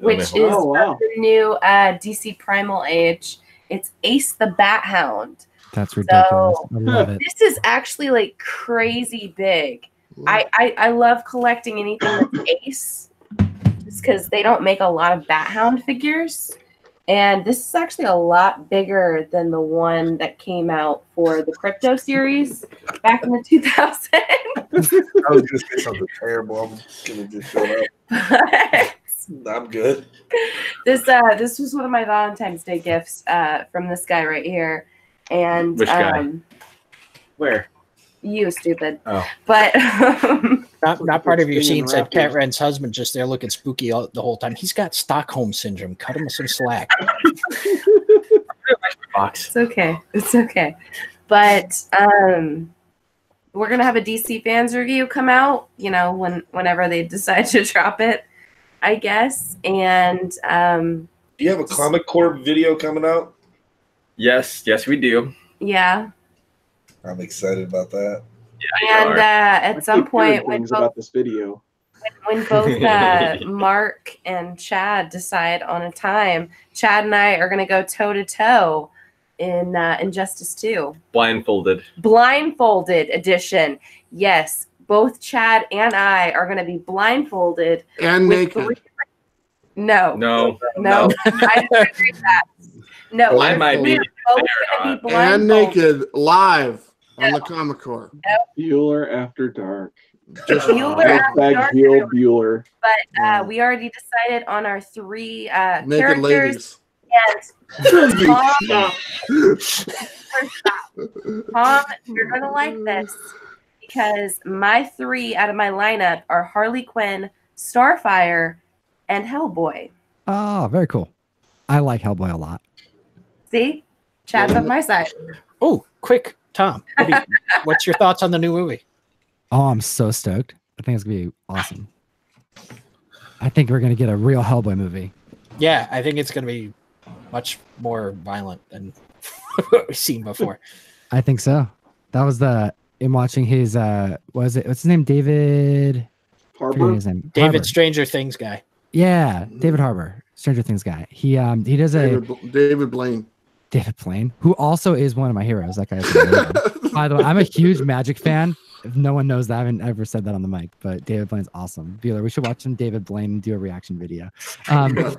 which is the new DC Primal Age. It's Ace the Bat Hound. That's ridiculous. So, I love it. this is actually like crazy big. I love collecting anything that's Ace, just because they don't make a lot of Bat Hound figures. And this is actually a lot bigger than the one that came out for the Crypto series back in the 2000s. I was going to say something terrible. I'm going to just shut up. I'm good. This was one of my Valentine's Day gifts from this guy right here. And which guy? Where? You stupid. Oh. But not part of your scene said KATREN's husband just there looking spooky the whole time. He's got Stockholm syndrome. Cut him some slack. It's okay. It's okay. But we're gonna have a DC Fans review come out, you know, whenever they decide to drop it, I guess. And do you have a Comic Corp video coming out? Yes, we do. Yeah. I'm excited about that. Yeah, and at some point, when about this video, when both Mark and Chad decide on a time, Chad and I are going to go toe to toe in Injustice 2. Blindfolded edition. Yes, both Chad and I are going to be blindfolded and naked. No. I agree with that. No, I might be and naked live on the Comic Corp. Bueller After Dark. Just Bueller After Dark. Bueller. But we already decided on our 3 naked characters. Ladies. Tom, you're gonna like this because my 3 out of my lineup are Harley Quinn, Starfire, and Hellboy. Oh, very cool. I like Hellboy a lot. See? Chad's on my side. Oh, quick, Tom. What's your thoughts on the new movie? Oh, I'm so stoked. I think it's going to be awesome. I think we're going to get a real Hellboy movie. Yeah, I think it's going to be much more violent than what we've seen before. I think so. That was in watching his, what's his name? David Harbour? David Harbour. Stranger Things guy. Yeah, David Harbour, Stranger Things guy. He does David Blaine. David Blaine, who also is one of my heroes. That guy's by the way, I'm a huge Magic fan. If no one knows that, I haven't ever said that on the mic, but David Blaine's awesome. Bueller, we should watch some David Blaine and do a reaction video. No.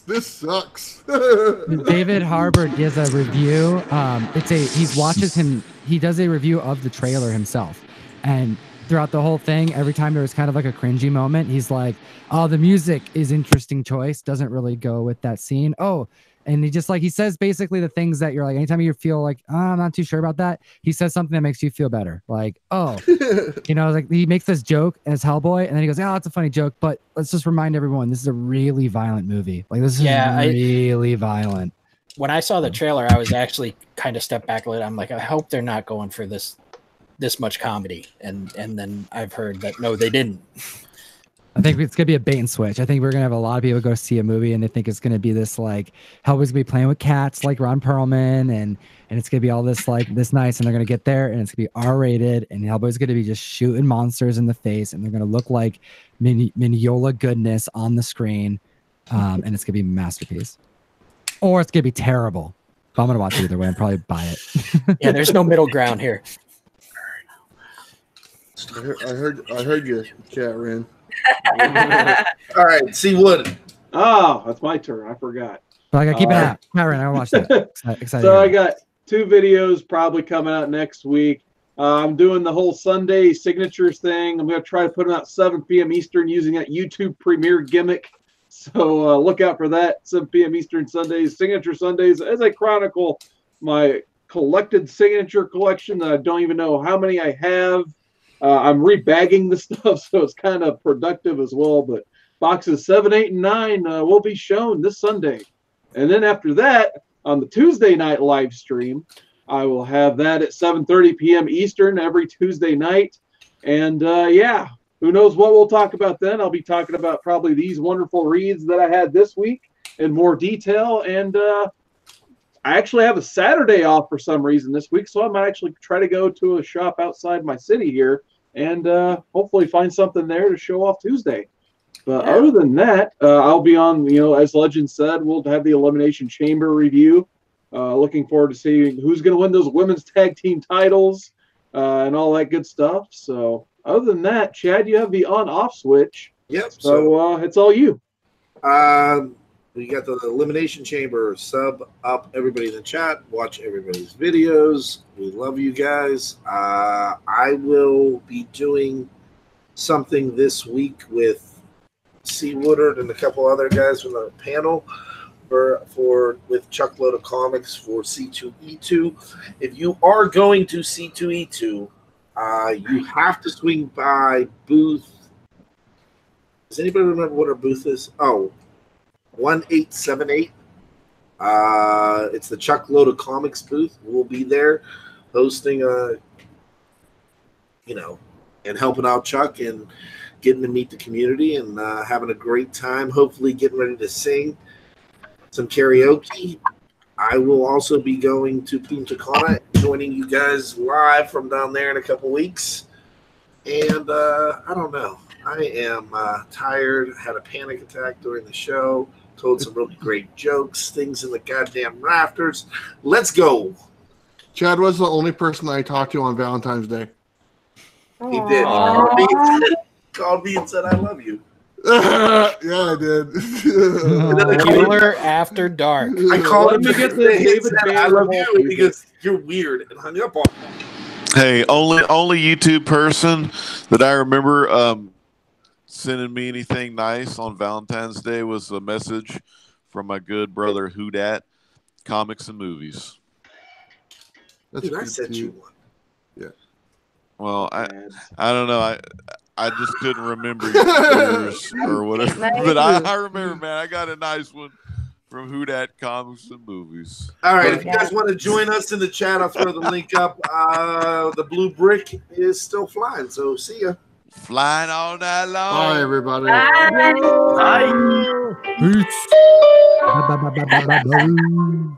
This sucks. David Harbour gives a review. He does a review of the trailer himself, and throughout the whole thing, every time there was kind of like a cringy moment, he's like, "Oh, the music is interesting choice. Doesn't really go with that scene." Oh, and he says basically the things that you're like, anytime you feel like, oh, I'm not too sure about that, he says something that makes you feel better. Like, oh, like he makes this joke as Hellboy, and then he goes, "Oh, it's a funny joke, but let's just remind everyone this is a really violent movie. Like, this is really violent." When I saw the trailer, I was actually kind of stepped back a little. I'm like, I hope they're not going for this much comedy, and then I've heard that no, they didn't. I think it's gonna be a bait and switch. I think we're gonna have a lot of people go see a movie and they think it's gonna be this like Hellboy's gonna be playing with cats like Ron Perlman, and it's gonna be all this like this nice, and they're gonna get there and it's gonna be R-rated, and Hellboy's gonna be just shooting monsters in the face, and they're gonna look like Mignola goodness on the screen, and it's gonna be a masterpiece, or it's gonna be terrible. But I'm gonna watch it either way and probably buy it. Yeah, there's no middle ground here. I heard you, KATREN. All right, see Wood. Oh, that's my turn. I forgot. But I gotta keep it out. KATREN, I watched that. Excited. So I got 2 videos probably coming out next week. I'm doing the whole Sunday signatures thing. I'm going to try to put them out 7 p.m. Eastern using that YouTube Premiere gimmick. So look out for that. 7 p.m. Eastern Sundays, Signature Sundays, as I chronicle my collected signature collection that I don't even know how many I have. I'm rebagging the stuff, so it's kind of productive as well. But boxes 7, 8, and 9 will be shown this Sunday. And then after that, on the Tuesday night live stream, I will have that at 7:30 p.m. Eastern every Tuesday night. And yeah, who knows what we'll talk about then. I'll be talking about probably these wonderful reads that I had this week in more detail. And I actually have a Saturday off for some reason this week, so I might actually try to go to a shop outside my city here and hopefully find something there to show off Tuesday. But other than that, I'll be on, as Legend said, we'll have the Elimination Chamber review. Looking forward to seeing who's going to win those women's tag team titles and all that good stuff. So other than that, Chad, you have the on-off switch. Yep. So it's all you. We got the Elimination Chamber. Sub up everybody in the chat. Watch everybody's videos. We love you guys. I will be doing something this week with C. Woodard and a couple other guys from the panel with Chuckload of Comics for C2E2. If you are going to C2E2, you have to swing by booth. Does anybody remember what our booth is? Oh, 1878. It's the Chuckload of Comics booth. We'll be there hosting and helping out Chuck and getting to meet the community and having a great time, hopefully getting ready to sing some karaoke. I will also be going to Punta Cana, joining you guys live from down there in a couple weeks. And I don't know. I am tired, had a panic attack during the show, told some really great jokes, things in the goddamn rafters. Let's go. Chad was the only person I talked to on Valentine's Day. He did. Called me and said, I love you. Yeah, I did. BUELLER After Dark. I called him to get the David I love you because you're weird and hung up on me. Hey, only YouTube person that I remember sending me anything nice on Valentine's Day was a message from my good brother Hoodat, Comics and Movies. That's Dude, I sent you one. Yeah. Well, I don't know. I just couldn't remember yours or whatever. But I remember, man, I got a nice one from Hoodat Comics and Movies. All right, if you guys want to join us in the chat, I'll throw the link up. The blue brick is still flying, so see ya. Flying all night long. Bye, everybody. Bye. Peace. Bye.